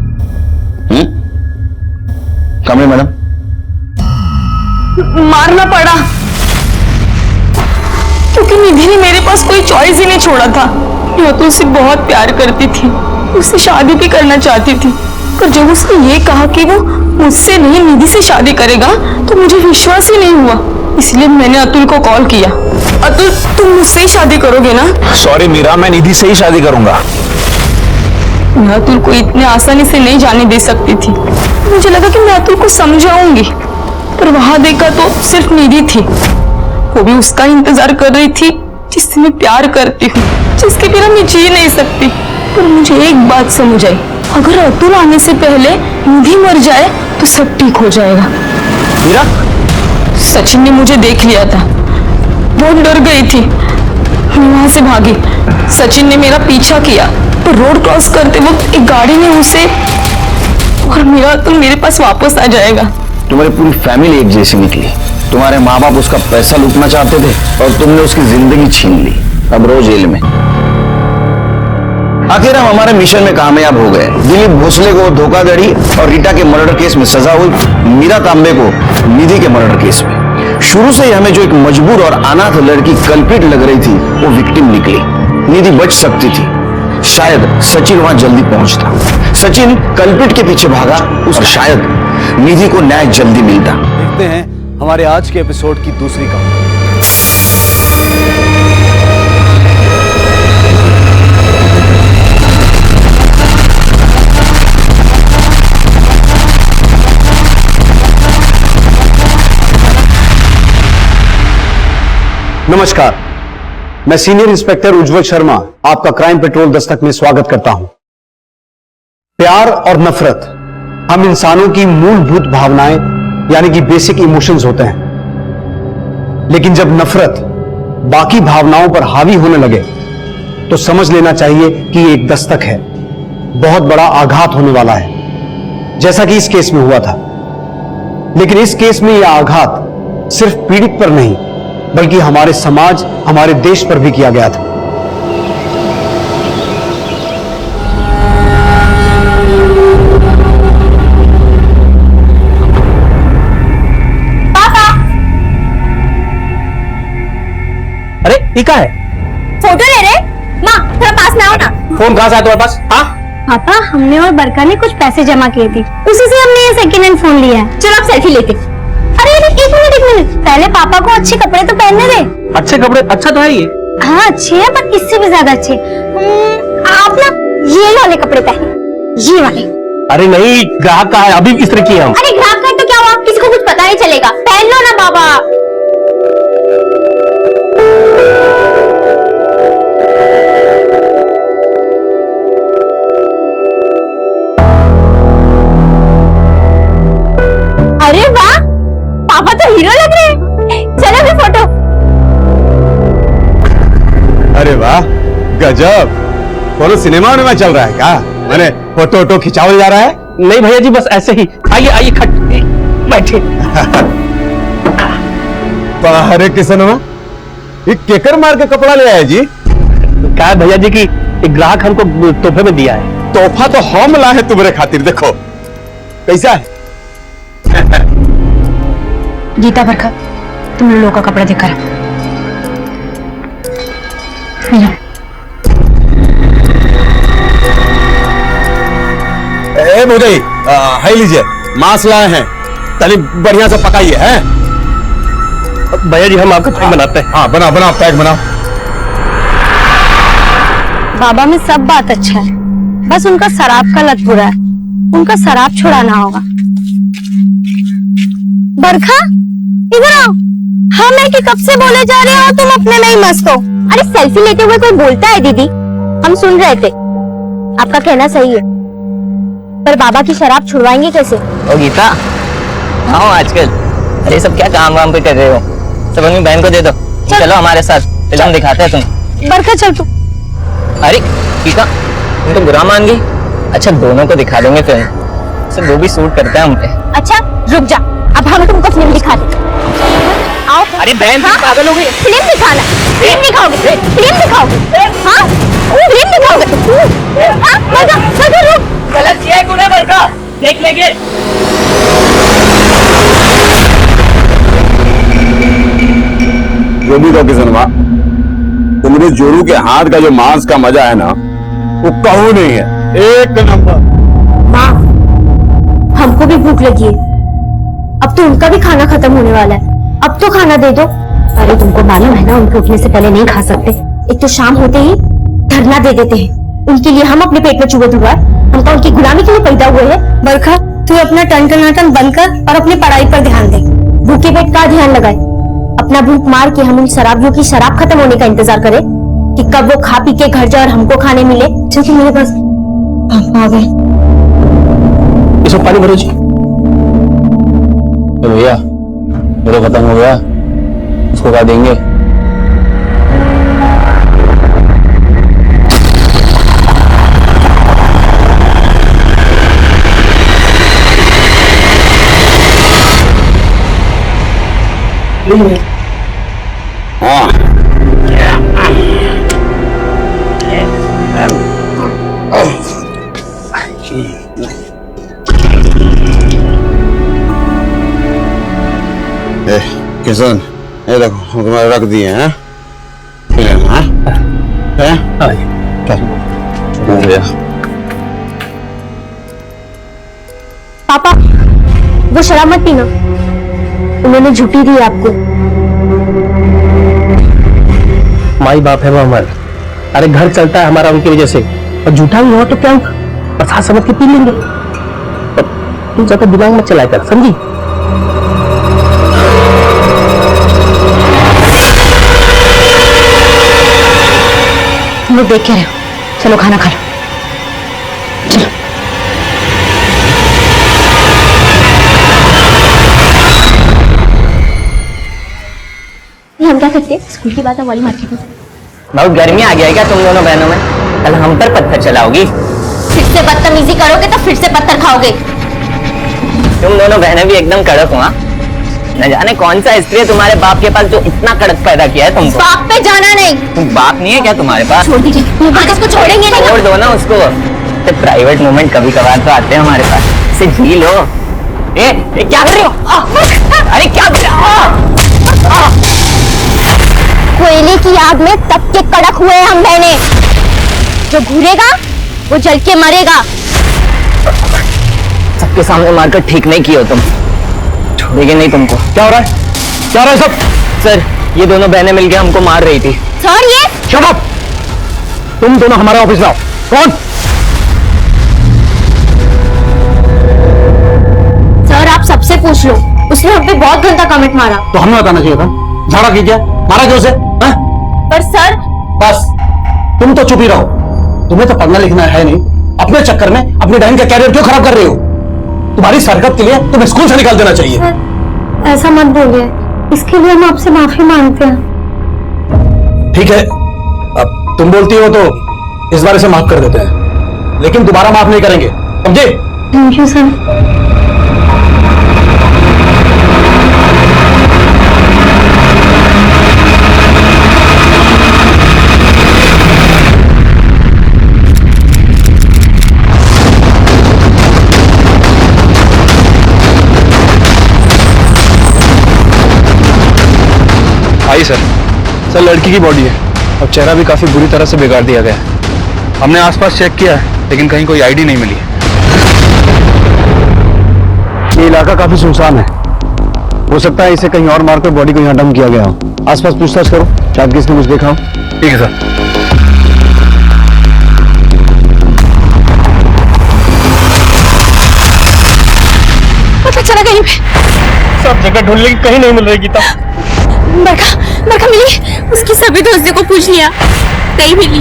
कामली मैडम, मारना पड़ा क्योंकि निधि ने मेरे पास कोई चॉइस ही नहीं छोड़ा था। मैं तो उससे बहुत प्यार करती थी, उससे शादी भी करना चाहती थी, पर जब उसने ये कहा कि वो मुझसे नहीं निधि से शादी करेगा तो मुझे विश्वास ही नहीं हुआ। इसलिए मैंने अतुल को कॉल किया। अतुल, तुम मुझसे ही शादी करोगे ना? सॉरी मीरा, मैं निधि से ही शादी करूंगा। मैं अतुल को इतने आसानी से नहीं जाने दे सकती थी। मुझे लगा कि मैं अतुल को समझाऊंगी, पर वहां देखा तो सिर्फ निधि थी। वो भी उसका इंतजार कर रही थी जिससे मैं प्यार करती हूँ, जिसके बिना मैं जी नहीं सकती। पर मुझे एक बात समझ आई, अगर अतुल आने से पहले निधि मर जाए तो सब ठीक हो जाएगा। मीरा, सचिन ने मुझे देख लिया था, बहुत डर गई थी, मैं वहां से भागी। सचिन ने मेरा पीछा किया, पर रोड क्रॉस करते वक्त एक गाड़ी ने उसे और मेरा अतुल मेरे पास वापस आ जाएगा। तुम्हारी पूरी फैमिली एक जैसी निकली। तुम्हारे माँ बाप उसका पैसा लूटना चाहते थे और तुमने उसकी जिंदगी छीन ली। अब रो जेल में। आखिर हम हमारे मिशन में कामयाब हो गए। दिलीप भोसले को धोखाधड़ी और रीटा के मर्डर केस में सजा हुई, मीरा तांबे को निधि के मर्डर केस में। शुरू से ही हमें जो एक मजबूर और अनाथ लड़की कल्प्रिट लग रही थी वो विक्टिम निकली। निधि बच सकती थी, शायद सचिन वहां जल्दी पहुंचता। सचिन कल्प्रिट के पीछे भागा, और शायद निधि को न्याय जल्दी मिलता। देखते हैं हमारे आज के एपिसोड की दूसरी कहानी। नमस्कार, मैं सीनियर इंस्पेक्टर उज्जवल शर्मा आपका क्राइम पेट्रोल दस्तक में स्वागत करता हूं। प्यार और नफरत हम इंसानों की मूलभूत भावनाएं यानी कि बेसिक इमोशंस होते हैं, लेकिन जब नफरत बाकी भावनाओं पर हावी होने लगे तो समझ लेना चाहिए कि ये एक दस्तक है, बहुत बड़ा आघात होने वाला है, जैसा कि इस केस में हुआ था। लेकिन इस केस में यह आघात सिर्फ पीड़ित पर नहीं बल्कि हमारे समाज, हमारे देश पर भी किया गया था। अरे ये क्या है? फोटो ले रहे? माँ थोड़ा पास में आओ ना। फोन कहाँ से आया तुम्हारे पास? हाँ, पापा हमने और बरका ने कुछ पैसे जमा किए थे, उसी से हमने ये सेकंड हैंड फोन लिया है। चलो आप सेल्फी लेते। अरे एक मिनट, पहले पापा को अच्छे कपड़े तो पहनने दे। अच्छे कपड़े? अच्छा तो है ये। हाँ अच्छे है, पर इससे भी ज्यादा अच्छे। आप ना ये वाले कपड़े पहने, ये वाले। अरे नहीं, ग्राहक का है, अभी इस्त्री किए हम। अरे ग्राहक का है तो क्या हुआ, किसी को कुछ पता नहीं चलेगा। पहन लो ना बाबा। अरे वाह, पापा तो हीरो लग रहे हैं। चलो भी फोटो। अरे वाह, गजब। बोलो सिनेमा में चल रहा है क्या? मैंने फोटो वोटो खिंचावा जा रहा है? नहीं भैया जी, बस ऐसे ही। आइए आइए, खट बैठिए। अरे किसनवा, ये केकर मार के कपड़ा ले आया जी? क्या है भैया जी की एक ग्राहक हमको तोहफे में दिया है। तोहफा तो हम लाए हैं तुम्हारे खातिर। देखो कैसा है। गीता बरखा, तुम लोगों का कपड़ा दिखा रहा। ए मोदी, है लीजिए, मांस लाए हैं, तनी बढ़िया से पकाइए। हैं भैया जी, हम आपका पैक बनाते हैं। हाँ बना बना, पैक बनाओ। बाबा में सब बात अच्छा है, बस उनका शराब का लत बुरा है। उनका शराब छुड़ाना होगा। बरखा इधर आओ। हाँ मैं कि कब से बोले जा रहे हो, तुम अपने में ही मस्त हो। अरे सेल्फी लेते हुए कोई बोलता है दीदी? हम सुन रहे थे। आपका कहना सही है, पर बाबा की शराब छुड़वाएंगे कैसे? ओ गीता, आओ आजकल। अरे सब क्या काम वाम पे कर रहे हो? सब अपनी बहन को दे दो। चलो हमारे साथ फिल्म दिखाते हैं तुम। बरखा चल तू। अरे गीता, तुम तो बुरा मान गई। अच्छा दोनों को दिखा देंगे फिल्म, सब वो भी सूट करते हैं हम पे। अच्छा रुक जा, अब हम तुमको फिल्म दिखा दे। आओ। अरे बहन तुम पागल हो गई। फिल्म दिखाना, फिल्म दिखाओगे, फिल्म दिखाओगे। हाँ फिल्म दिखाओगे। हाँ बरखा रुक। गलत किया है तूने बरखा, देख लेंगे। जो भी तो किसनवा, तुम्हारे जोरू के हाथ का जो मांस का मजा है ना, वो कहूँ नहीं है। एक नंबर। माँ हमको भी भूख लगी है, अब तो उनका भी खाना खत्म होने वाला है। अब तो खाना दे दो। अरे तुमको मालूम है ना, उनके उठने से पहले नहीं खा सकते। एक तो शाम होते ही धरना दे देते हैं। उनके लिए हम अपने पेट में चूहे धुआ, हम तो उनकी गुलामी के लिए पैदा हुए हैं। बरखा तू अपना टन बंद कर और अपनी पढ़ाई पर ध्यान दे। भूखे पेट का ध्यान लगाए। अपना भूख मार के हम उन शराबियों की शराब खत्म होने का इंतजार करें कि कब वो खा पी के घर जाए और हमको खाने मिले। क्योंकि मेरे पास आ गए। इसमें पानी भरो जी। भैया मेरा खत्म हो गया, उसको क्या देंगे? हाँ किशन, ये देखो तुम्हारे रख दिए हैं। पापा वो शराब मत पीना, उन्होंने झूठी दी आपको। माई बाप है वो हमारे। अरे घर चलता है हमारा उनकी वजह से, और झूठा भी हुआ तो क्या होगा, प्रसाद समझ के पी लेंगे। तू ज्यादा दिमाग मत चलाया कर, समझी? तुम लोग देख के रहे हो, चलो खाना खा लो। चलो। हम क्या करते हैं, स्कूल की बात है वाली मार्केट में। बहुत गर्मी आ गया है क्या तुम दोनों बहनों में? कल हम पर पत्थर चलाओगी? फिर से बदतमीजी करोगे तो फिर से पत्थर खाओगे। तुम दोनों बहनें भी एकदम कड़क हो। हाँ न जाने कौन सा स्त्री है तुम्हारे बाप के पास जो इतना कड़क पैदा किया है तुमको। बाप पे जाना नहीं। तुम बाप नहीं है क्या तुम्हारे पास? छोड़ दीजिए, उसको छोड़ेंगे नहीं। छोड़ दो ना उसको। प्राइवेट मोमेंट कभी कभार तो आते हैं हमारे पास, इसे जी लो। ए क्या कर रही हो? अरे क्या कर रही हो? कोयले की आग में तप के कड़क हुए हम बहने। जो घूरेगा वो जल के मरेगा। सबके सामने मारकर ठीक नहीं किया तुम, छोड़ेंगे नहीं तुमको। क्या हो रहा है? क्या हो रहा है सब? सर ये दोनों बहनें मिलकर हमको मार रही थी। सर ये शट अप! तुम दोनों हमारे ऑफिस में आओ। कौन? सर आप सबसे पूछ लो, उसने हम पे बहुत गंदा कमेंट मारा। तो हमें बताना चाहिए था। झाड़ा कीजिए, मारा क्यों उसे? हाँ? पर सर बस तुम तो चुप ही रहो। तुम्हें तो पढ़ना लिखना है नहीं, अपने चक्कर में अपनी बहन का कैरियर क्यों खराब कर रही हो? तुम्हारी इस हरकत के लिए तुम्हें स्कूल से निकाल देना चाहिए। सर ऐसा मत बोलिए, इसके लिए हम आपसे माफी मांगते हैं। ठीक है, अब तुम बोलती हो तो इस बार इसे माफ कर देते हैं, लेकिन दोबारा माफ नहीं करेंगे, समझे? Thank you sir. I sir, लड़की की बॉडी है और चेहरा भी काफी बुरी तरह से बिगाड़ दिया गया है। हमने आसपास चेक किया है लेकिन कहीं कोई आईडी नहीं मिली। ये इलाका काफी सुनसान है, हो सकता है इसे कहीं और मारकर बॉडी को यहाँ डंप किया गया हो। आसपास पूछताछ करो, शायद किसने कुछ देखा हो। ठीक है सर। पता चला कहीं पे? सब जगह ढूंढ ली, कहीं नहीं मिल रही गीता। बरखा मिली, उसकी सभी दोस्तों को पूछ लिया, नहीं मिली।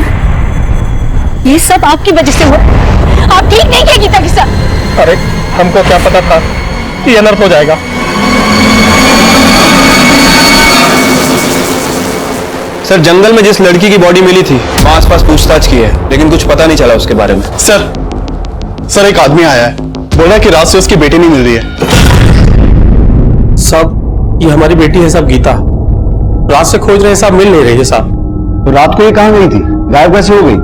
ये सब आपकी वजह से हुआ। आप ठीक नहीं किया गीता के साथ। अरे हमको क्या पता था कि अनर्थ हो जाएगा। सर जंगल में जिस लड़की की बॉडी मिली थी वहां आसपास पूछताछ की है, लेकिन कुछ पता नहीं चला उसके बारे में। सर एक आदमी आया है, बोल रहा है कि रात से उसकी बेटी नहीं मिल रही है। साहब ये हमारी बेटी है साहब, गीता। रात से खोज रहे हैं साहब, मिल नहीं रही है साहब। तो रात को ये कहाँ गई थी? गायब कैसे हो गई?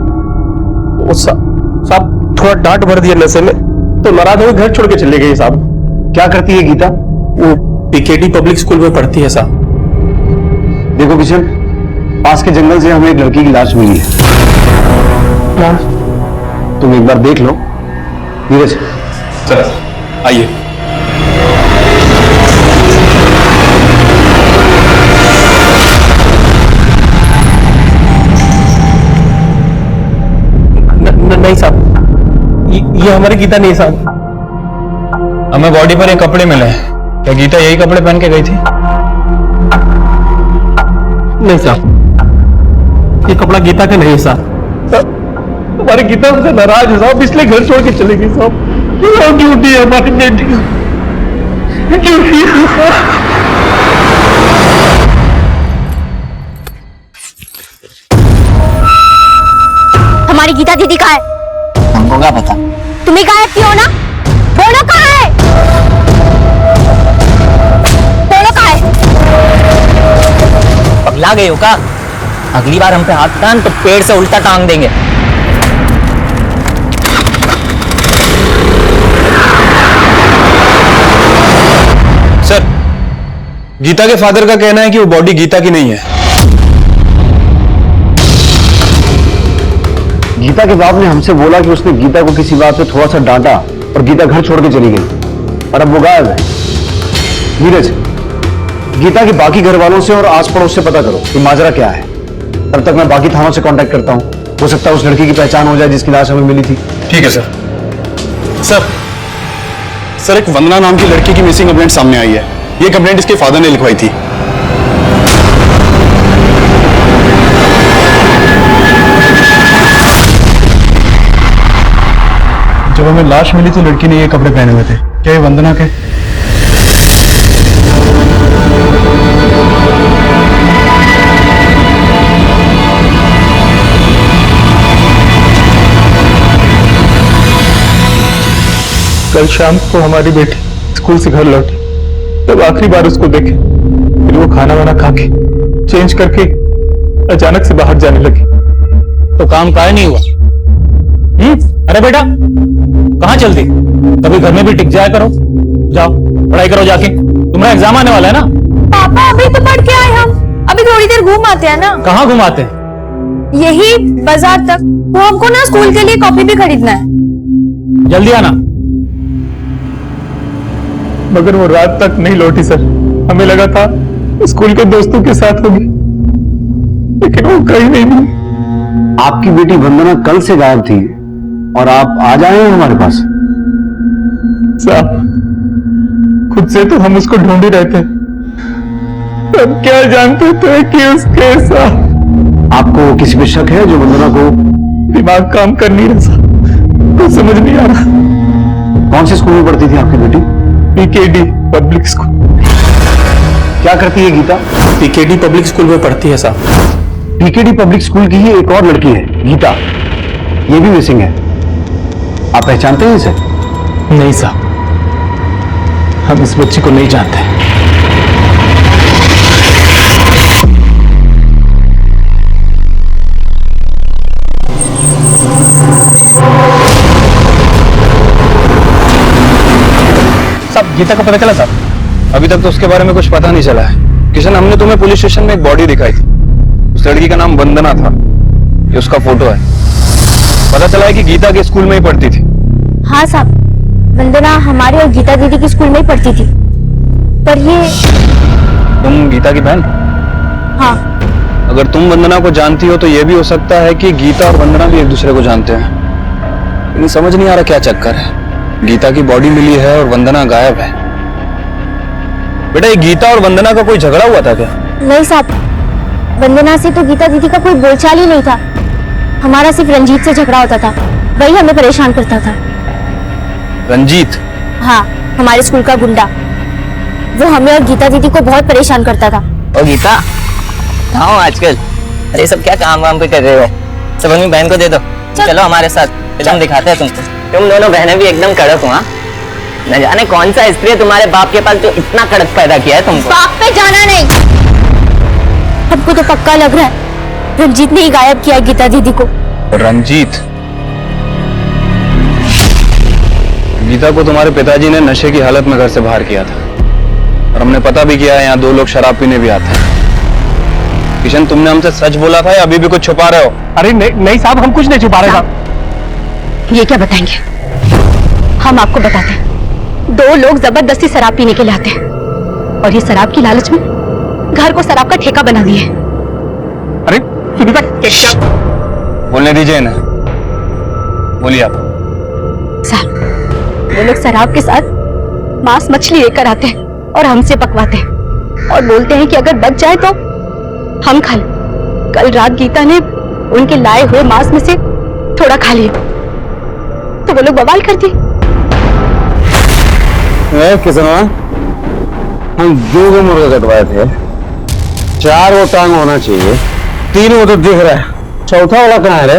वो साहब थोड़ा डांट भर दिया नशे में, तो नाराज होकर घर छोड़ के चली गई साहब। क्या करती है गीता? वो पीकेटी पब्लिक स्कूल में पढ़ती है साहब। देखो किशन, पास के जंगल से हमें एक लड़की की लाश मिली है। तुम एक बार देख लो। नीरज सर आइए। नहीं साहब, ये हमारी गीता नहीं साहब। हमें बॉडी पर ये कपड़े मिले हैं, क्या गीता यही कपड़े पहन के गई थी? नहीं साहब, ये कपड़ा गीता का नहीं है साहब। हमारी गीता हमसे नाराज है साहब, इसलिए घर छोड़ के चली गई साहब। ड्यूटी है हमारी बेटी, ड्यूटी है। हमारी गीता दीदी कहाँ है? हमको क्या पता? तुम्हें गायब क्यों ना? बोलो कहाँ है? बोलो कहाँ है? पगला गई हो का? अगली बार हम पे हाथ टान तो पेड़ से उल्टा टांग देंगे। सर गीता के फादर का कहना है कि वो बॉडी गीता की नहीं है। गीता के बाप ने हमसे बोला कि उसने गीता को किसी बात पे थोड़ा सा डांटा और गीता घर छोड़ के चली गई और अब वो गायब है। नीरज, गीता के बाकी घर वालों से और आस पड़ोस से पता करो कि माजरा क्या है। तब तक मैं बाकी थानों से कांटेक्ट करता हूं, हो सकता है उस लड़की की पहचान हो जाए जिसकी लाश हमें मिली थी। ठीक है सर। सर एक वंदना नाम की लड़की की मिसिंग कंप्लेंट सामने आई है। ये कंप्लेंट इसके फादर ने लिखवाई थी। जब हमें लाश मिली तो लड़की ने ये कपड़े पहने हुए थे, क्या ये वंदना के? कल शाम को हमारी बेटी स्कूल से घर लौटी, तब आखिरी बार उसको देखे। फिर वो खाना वाना खा के चेंज करके अचानक से बाहर जाने लगी। तो काम काहे नहीं हुआ? अरे बेटा कहाँ चल दी? कभी घर में भी टिक जाया करो। जाओ पढ़ाई करो जाके, तुम्हारा एग्जाम आने वाला है ना। पापा अभी तो पढ़ के आए हम, अभी थोड़ी देर घूम आते हैं ना। कहाँ घुमाते हैं? यही बाजार तक। वो हमको ना स्कूल के लिए कॉपी भी खरीदना है। जल्दी आना। मगर वो रात तक नहीं लौटी सर। हमें लगा था स्कूल के दोस्तों के साथ होगी, लेकिन वो कहीं नहीं मिली। आपकी बेटी वंदना कल से गायब थी और आप आज आए हैं हमारे पास। साहब खुद से तो हम उसको ढूंढ ही रहे थे, तब क्या जानते थे कि उसके साथ। आपको किसी पे शक है जो वंदना को? दिमाग काम कर नहीं रहा साहब, कुछ समझ नहीं आ रहा। कौन से स्कूल में पढ़ती थी आपकी बेटी? PKD public school. क्या करती है गीता? पीकेडी पब्लिक स्कूल में पढ़ती है साहब। पीकेडी पब्लिक स्कूल की ही एक और लड़की है गीता, ये भी मिसिंग है। आप पहचानते हैं इसे? नहीं साहब, हम इस बच्ची को नहीं जानते। साहब गीता का पता चला साहब? अभी तक तो उसके बारे में कुछ पता नहीं चला है। किशन, हमने तुम्हें पुलिस स्टेशन में एक बॉडी दिखाई थी। उस लड़की का नाम वंदना था, ये उसका फोटो है। पता चला है कि गीता के स्कूल में ही पढ़ती थी। हाँ साहब, वंदना हमारे और गीता दीदी की स्कूल में ही पढ़ती थी। पर ये तुम गीता की बहन? हाँ। अगर तुम वंदना को जानती हो तो यह भी हो सकता है कि गीता और वंदना भी एक दूसरे को जानते हैं। लेकिन समझ नहीं आ रहा क्या चक्कर है। गीता की बॉडी मिली है और वंदना गायब है। बेटा, ये गीता और वंदना का कोई झगड़ा हुआ था क्या? नहीं साहब, वंदना से तो गीता दीदी का कोई बोलचाल ही नहीं था। हमारा सिर्फ रंजीत से झगड़ा होता था, वही हमें परेशान करता था। रंजीत? हाँ, हमारे स्कूल का गुंडा। वो हमें और गीता दीदी को बहुत परेशान करता था। ओ गीता, कहाँ हो आजकल? अरे सब क्या काम वाम पे कर रहे हो? सब अपनी बहन को दे दो, चलो हमारे साथ फिल्म दिखाते हैं तुमको। तुम दोनों बहनें भी एकदम कड़क हो। न जाने कौन सा स्त्री है तुम्हारे बाप के पास जो इतना कड़क पैदा किया है तुमको। बाप पे जाना नहीं। हमको तो पक्का लग रहा है रंजीत ने ही गायब किया गीता दीदी को। रंजीत? गीता को तुम्हारे पिताजी ने नशे की हालत में घर से बाहर किया था और हमने पता भी किया है यहाँ 2 लोग शराब पीने भी आते हैं। किशन, तुमने हमसे सच बोला था या अभी भी कुछ छुपा रहे हो? अरे नहीं साहब, हम कुछ नहीं छुपा रहे साहब। ये क्या बताएंगे? हम आपको बताते हैं। 2 लोग जबरदस्ती शराब पीने के लिए आते हैं और ये शराब की लालच में घर को शराब का ठेका बना दिए। अरे सुनीता, क्या? बोलने दीजिए इन्हें, बोलिए आप। साहब, वो लोग शराब के साथ मांस मछली लेकर आते हैं और हमसे पकवाते हैं और बोलते हैं कि अगर बच जाए तो हम खा लें। कल रात गीता ने उनके लाए हुए मांस में से थोड़ा खा लिया तो वो लोग बवाल कर दिए। किसना? हम 2 मुर्गे कटवाए थे, 4 वो टांग होना चाहिए, 3 वो तो दिख रहा है, चौथा वाला कहाँ है रे?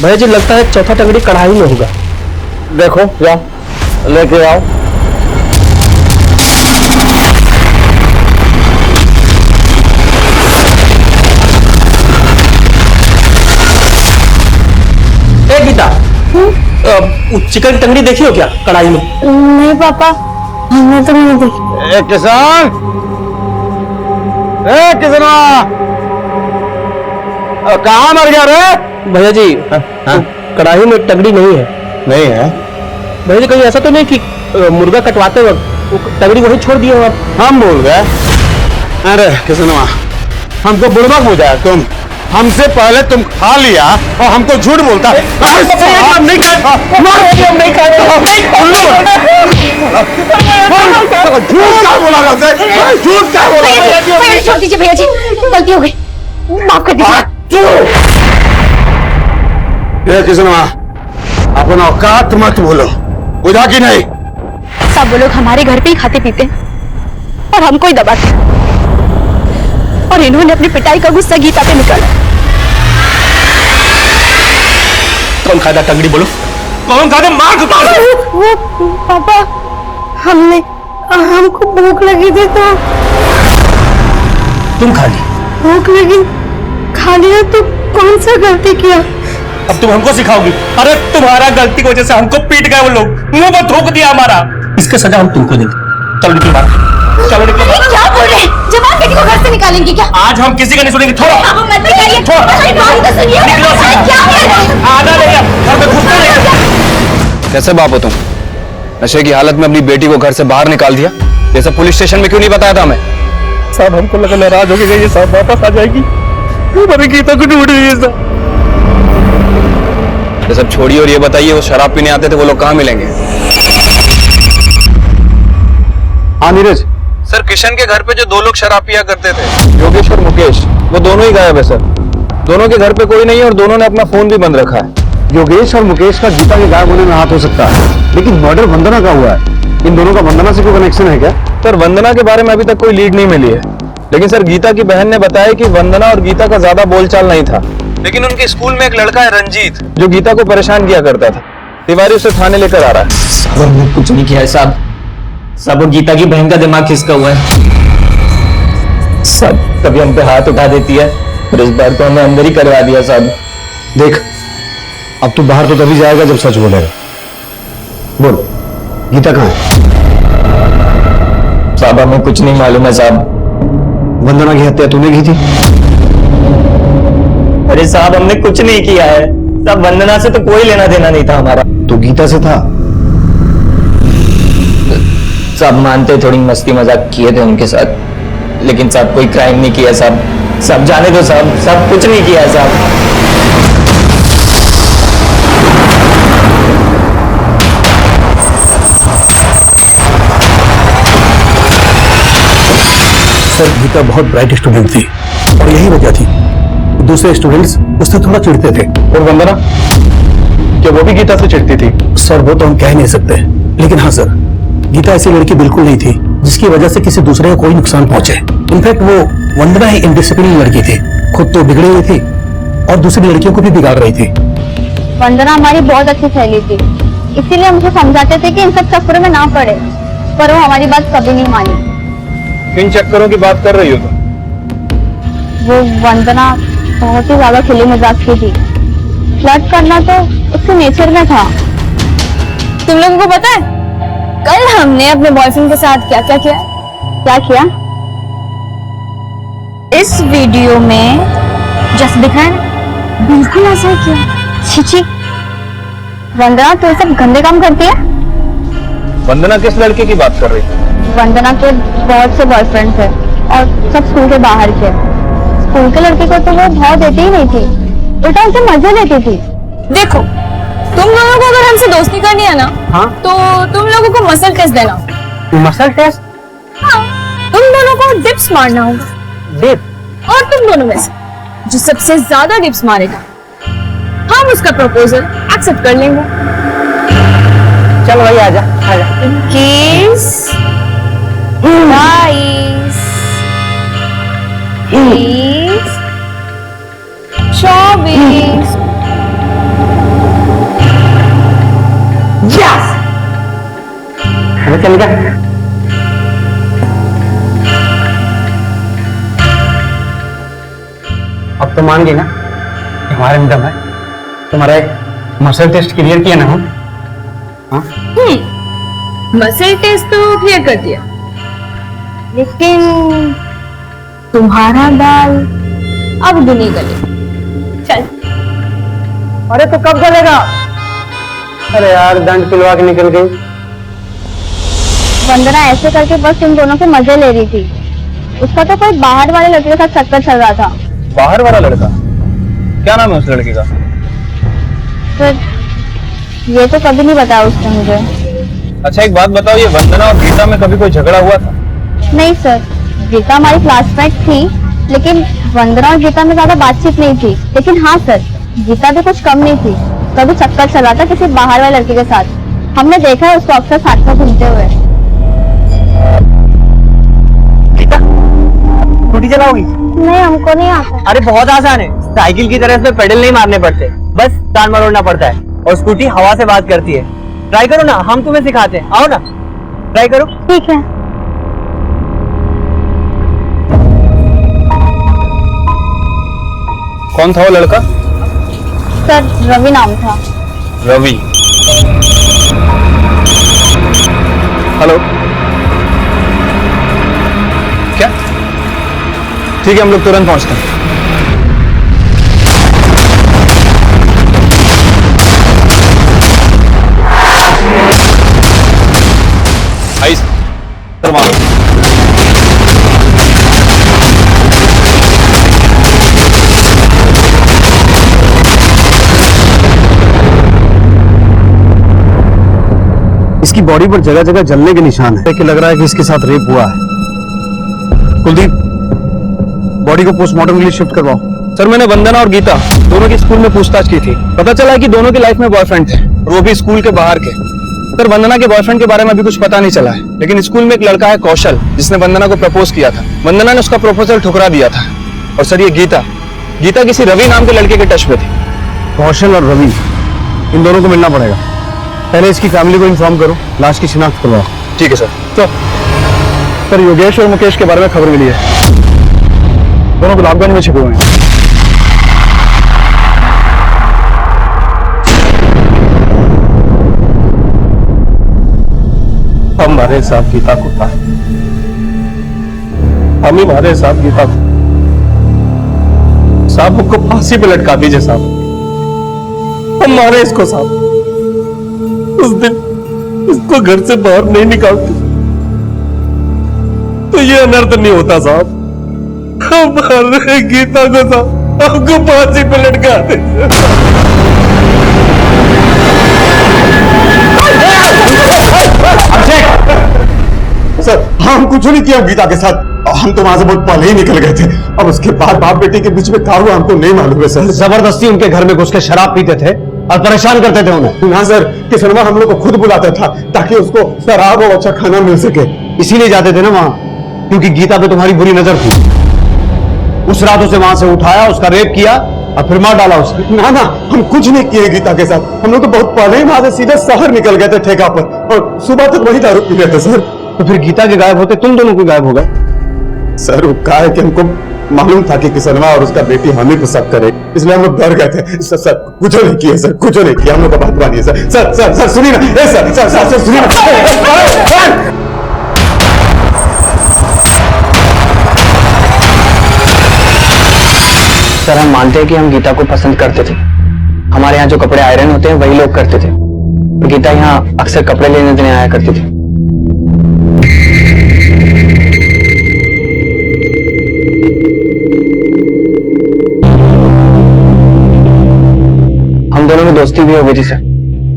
भैया जी, लगता है चौथा टंगड़ी कढ़ाई में होगा। देखो जाओ लेके आओ। गीता, चिकन की टंगड़ी देखी हो क्या कढ़ाई में? नहीं पापा, हमने तो नहीं देखी। किसान, किसना कहाँ मर गया रे? भैया जी, कढ़ाई में टंगड़ी नहीं है। नहीं है भैया जी, कहीं ऐसा तो नहीं कि मुर्गा कटवाते वक्त वो टंगड़ी वहीं छोड़ दिए हो आप? हम भूल गए। अरे किसनवा, हमको बुड़बक हो जाए तुम। हमसे पहले तुम खा लिया और हमको झूठ बोलता है। हम नहीं खाए, हम नहीं खाए। झूठ क्या बोला करते? झूठ क्या बोला? छोड़ दीजिए भैया जी, गलती हो गई, माफ कर दीजिए। किसनवा, अपना औकात मत बोलो, बुझा कि नहीं? सब वो लोग हमारे घर पे ही खाते पीते और हमको ही दबाते, और इन्होंने अपनी पिटाई का गुस्सा गीता पे निकाला। कौन खाता टंगड़ी बोलो? कौन खा दे, मार दूंगा। वो पापा, हमको भूख लगी थी तो तुम खा ली? भूख लगी खा लिया तो कौन सा गलती किया? अब तुम हमको सिखाओगी? अरे तुम्हारा गलती की वजह से हमको पीट गए वो लोग, मुंह पर थूक दिया हमारा। इसका सजा हम तुमको देंगे। चलो निकलो बाहर, चलो निकलो बाहर। क्या बोल रहे हैं? जवान बेटी को घर से निकालेंगे क्या? आज हम किसी का नहीं सुनेंगे। थोड़ा आधा नहीं, घर में घुसना नहीं। कैसे बाप हो तुम? नशे की हालत में अपनी बेटी को घर से बाहर निकाल दिया। ये सब पुलिस स्टेशन में क्यों नहीं बताया था हमें? साहब हमको लगा नाराज हो गई ये साहब वापस आ जाएगी, हमारी गीता को ढूंढ रही है साहब। ये सब छोड़िए और ये बताइए, वो शराब पीने आते थे वो लोग कहाँ मिलेंगे? हाँ नीरज। सर किशन के घर पे जो 2 लोग शराब पिया करते थे, योगेश और मुकेश, वो दोनों ही गायब है सर। दोनों के घर पे कोई नहीं है और दोनों ने अपना फोन भी बंद रखा है। योगेश और मुकेश का गीता के गायब होने में हाथ हो सकता है, लेकिन मर्डर वंदना का हुआ है। इन दोनों का वंदना से कोई कनेक्शन है क्या? सर वंदना के बारे में अभी तक कोई लीड नहीं मिली है, लेकिन सर गीता की बहन ने बताया कि वंदना और गीता का ज्यादा बोलचाल नहीं था, लेकिन उनके स्कूल में एक लड़का है रंजीत, जो गीता को परेशान किया करता था। तिवारी उसे थाने लेकर आ रहा है। हमने कुछ नहीं किया है साहब, सब गीता की बहन का दिमाग खिसका हुआ है। सब कभी हम पे हाथ उठा देती है और इस बार तो हमें अंदर ही करवा दिया साहब। देख, अब तू बाहर तो तभी जाएगा जब सच बोलेगा। बोल, गीता कहाँ है? साहब हमें कुछ नहीं मालूम है साहब। वंदना की हत्या तूने की थी? अरे साहब हमने कुछ नहीं किया है साहब, वंदना से तो कोई लेना देना नहीं था हमारा। तो गीता से था? साहब मानते थोड़ी मस्ती मजाक किए थे उनके साथ, लेकिन साहब कोई क्राइम नहीं किया साहब। सब जाने दो साहब, सब कुछ नहीं किया है साहब। सर गीता बहुत ब्राइट स्टूडेंट थी और यही वजह थी दूसरे स्टूडेंट्स उससे थोड़ा चिढ़ते थे। और वंदना, क्या वो भी गीता से चिढ़ती थी? सर वो तो हम कह नहीं सकते, लेकिन हाँ सर, गीता ऐसी लड़की बिल्कुल नहीं थी जिसकी वजह से किसी दूसरे को कोई नुकसान पहुंचे। इनफैक्ट वो वंदना ही इनडिसिप्लिन लड़की थी, खुद तो बिगड़ी हुई थी और दूसरी लड़कियों को भी बिगाड़ रही थी। वंदना हमारी बहुत अच्छी सहेली थी, इसीलिए हम उसे समझाते थे कि इन सब चक्करों में ना पड़े, पर वो हमारी बात कभी नहीं मानी। किन चक्करों की बात कर रही हो तुम? वो वंदना बहुत ही ज्यादा खुली मिजाज की थी, फ्लर्ट करना तो उसके नेचर में था। तुम लोगों को पता है कल हमने अपने बॉयफ्रेंड के साथ क्या क्या किया? क्या किया? इस वीडियो में जैसे दिखा है ना, बिल्कुल ऐसा ही किया। छी, वंदना तो सब गंदे काम करती है। वंदना किस लड़के की बात कर रही है? वंदना के बहुत से बॉयफ्रेंड थे और सब स्कूल के बाहर के। स्कूल के लड़के को तो वो भाव देती ही नहीं थी, उल्टा उनसे मजे लेती थी। देखो तुम लोगों को अगर हमसे दोस्ती करनी है ना, हाँ? तो तुम लोगों को मसल टेस्ट देना। Muscle test? हाँ, तुम दोनों को डिप्स मारना होगा। डिप? और तुम दोनों में से जो सबसे ज्यादा डिप्स मारेगा हम उसका प्रपोजल एक्सेप्ट कर लेंगे। चल भाई आजा आजा। किस नाइस 24 यस चल गया। अब तो मान गई ना हमारे में दम है। तुम्हारा एक मसल टेस्ट क्लियर किया ना हम? हाँ? मसल टेस्ट तो क्लियर कर दिया, लेकिन तुम्हारा दाल अब भी नहीं गले। चल। अरे तो कब गलेगा? अरे यार दंड पिलवा के निकल गई। वंदना ऐसे करके बस इन दोनों के मजे ले रही थी। उसका तो कोई बाहर वाले लड़के के साथ चक्कर चल रहा था। बाहर वाला लड़का? क्या नाम है उस लड़के का? फिर ये तो कभी नहीं बताया उसने मुझे। अच्छा एक बात बताओ, ये वंदना और गीता में कभी कोई झगड़ा हुआ था? नहीं सर, गीता हमारी क्लासमेट थी, लेकिन वंदना और गीता में ज्यादा बातचीत नहीं थी। लेकिन हाँ सर, गीता भी कुछ कम नहीं थी, कभी चक्कर चला था किसी बाहर वाले लड़के के साथ। हमने देखा है उसको अक्सर साथ में घूमते हुए। गीता स्कूटी चलाओगी? नहीं, हमको नहीं आता। अरे बहुत आसान है, साइकिल की तरह इसमें पेडल नहीं मारने पड़ते, बस टान मरोड़ना पड़ता है। और स्कूटी हवा से बात करती है। ट्राई करो ना, हम तुम्हें सिखाते हैं, आओ ना ट्राई करो। ठीक है। कौन था वो लड़का? सर रवि नाम था। रवि। हेलो, क्या? ठीक है, हम लोग तुरंत पहुंचते हैं। आई सर, वहां इसकी बॉडी पर जगह जगह जलने के निशान है कि लग रहा है कि इसके साथ रेप हुआ है। कुलदीप, बॉडी को पोस्टमार्टम के लिए शिफ्ट करवाओ। सर, मैंने वंदना और गीता दोनों की स्कूल में पूछताछ की थी। पता चला है कि दोनों की लाइफ में बॉयफ्रेंड थे और वो भी स्कूल के बाहर के। सर, वंदना के बॉयफ्रेंड के बारे में अभी कुछ पता नहीं चला है, लेकिन स्कूल में एक लड़का है कौशल, जिसने वंदना को प्रपोज किया था। वंदना ने उसका प्रपोजल ठुकरा दिया था। और सर, ये गीता किसी रवि नाम के लड़के के टच में थी। कौशल और रवि, इन दोनों को मिलना पड़ेगा। पहले इसकी फैमिली को इन्फॉर्म करो, लाश की शिनाख्त करवाओ। ठीक है सर। तो सर, योगेश और मुकेश के बारे में खबर मिली है। दोनों गुलाबगंज में छिपे हुए हैं। हम हमारे साथ गीता को था, हम ही हमारे साथ गीता को। साहब हमको फांसी पे लटका दीजिए साहब, हम मारे इसको साहब। उस दिन इसको घर से बाहर नहीं निकालते तो ये अनर्थ नहीं होता साहब। हम मार रहे गीता को साहब, हमको फांसी पे लटका दीजिए। सर, हम कुछ नहीं किया गीता के साथ, हम तो वहां से बहुत पहले ही निकल गए थे। अब उसके बाद बाप बेटी के बीच में क्या हुआ हमको नहीं मालूम है सर। जबरदस्ती उनके घर में घुस के शराब पीते थे और परेशान करते थे उन्हें। ना सर, किसनवा हम लोग को खुद बुलाता था ताकि उसको शराब और अच्छा खाना मिल सके। इसीलिए जाते थे ना वहां, क्योंकि गीता पे तुम्हारी बुरी नजर थी। उस रात उसे वहां से उठाया, उसका रेप किया और फिर मार डाला उसे। ना ना, हम कुछ नहीं किए गीता के साथ। हम लोग तो बहुत पहले ही वहां से सीधे शहर निकल गए थे ठेका पर, और सुबह तक वही दारू पी रहे थे सर। तो फिर गीता के गायब होते तुम दोनों को गायब हो गए। सर, वो कहा है कि हमको मालूम था कि किसनवा और उसका बेटी हम ही को शक करे, इसलिए हम लोग डर गए थे। सर कुछ नहीं किया सर, कुछ नहीं किया। हम लोग का बात मानिए सर। सर सर सर सुनिए ना, सर सर सर सर सुनिए ना। सर, हम मानते हैं कि हम गीता को पसंद करते थे। हमारे यहाँ जो कपड़े आयरन होते हैं वही लोग करते थे। गीता यहाँ अक्सर कपड़े लेने देने आया करती थी। हम दोनों में दोस्ती भी हो गई थी सर,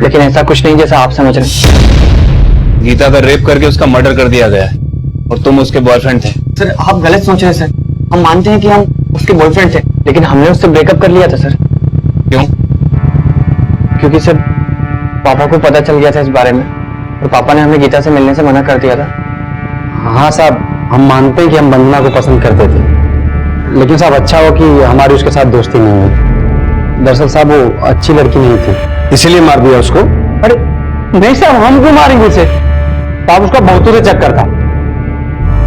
लेकिन ऐसा कुछ नहीं जैसा आप समझ रहे हैं। गीता का रेप करके उसका मर्डर कर दिया गया है और तुम उसके बॉयफ्रेंड थे। सर, आप गलत सोच रहे हैं सर। हम मानते हैं कि हम उसके बॉयफ्रेंड थे, लेकिन हमने उससे ब्रेकअप कर लिया था सर। क्यों? क्योंकि सर, पापा को पता चल गया था इस बारे में और पापा ने हमें गीता से मिलने से मना कर दिया था। हाँ साहब, हम मानते हैं कि हम वंदना को पसंद करते थे, लेकिन साहब अच्छा हो कि हमारी उसके साथ दोस्ती नहीं हुई। दरअसल साहब वो अच्छी लड़की नहीं थी, इसीलिए मार दिया उसको। अरे नहीं साहब, हम क्यों मारेंगे उसे? साहब उसका बहुतों से चक्कर था।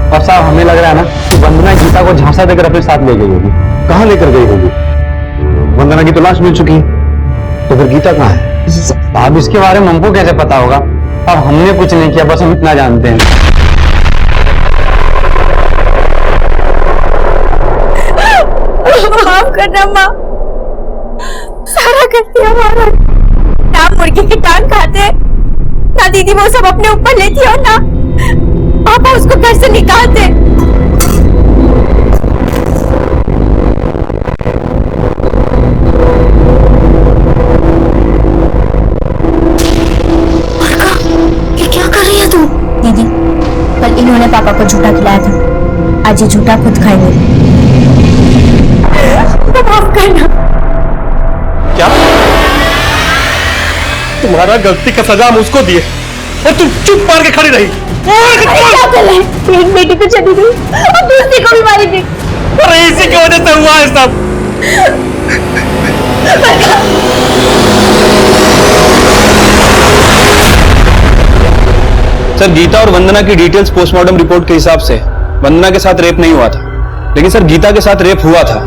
और साहब हमें लग रहा है ना कि वंदना गीता को झांसा देकर अपने साथ ले गई होगी। कहाँ लेकर गई होगी? वंदना की तो लाश मिल चुकी है, तो फिर गीता कहाँ है? साहब इसके बारे में हमको कैसे पता होगा? अब हमने कुछ नहीं किया, बस हम इतना जानते हैं। माफ करना माँ, सारा करती हमारा। ना मुर्गी की टांग खाते, ना दीदी वो सब अपने ऊपर लेती और ना पापा उसको घर से निकालते। ये क्या कर रही है तू? दीदी, कल इन्होंने पापा को झूठा खिलाया था, आज ये झूठा खुद खाएंगे। माफ करना। क्या तुम्हारा गलती का सजा हम उसको दिए और तुम चुप मार के खड़ी रही? क्या कर रहे? एक बेटी तो चली गई और दूसरी को भी मारी थी। अरे इसी की वजह से हुआ है सब। सर गीता और वंदना की डिटेल्स पोस्टमार्टम रिपोर्ट के हिसाब से वंदना के साथ रेप नहीं हुआ था, लेकिन सर गीता के साथ रेप हुआ था।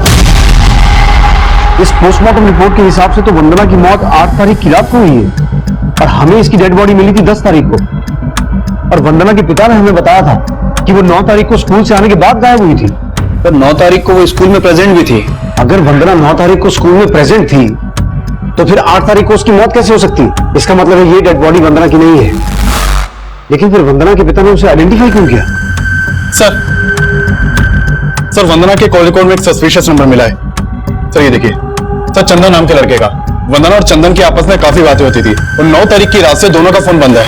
इस पोस्टमार्टम रिपोर्ट के हिसाब से तो वंदना की मौत 8 तारीख की रात को हुई है और हमें इसकी डेड बॉडी मिली थी 10 तारीख को। और वंदना के पिता ने हमें बताया था कि वो 9 तारीख को स्कूल से आने के बाद गायब हुई थी। पर 9 तारीख को वो स्कूल में प्रेजेंट भी थी। अगर वंदना 9 तारीख को स्कूल में प्रेजेंट थी तो फिर 8 तारीख को उसकी मौत कैसे हो सकती? इसका मतलब है ये डेड बॉडी वंदना की नहीं है। लेकिन फिर वंदना के पिता ने उसे आइडेंटिफाई क्यों किया? सर वंदना के कॉल रिकॉर्ड में एक सस्पिशियस नंबर मिला है। सर ये देखिए, सर चंदन नाम के लड़के का। वंदना और चंदन की आपस में काफी बातें होती थी और 9 तारीख की रात से दोनों का फोन बंद है।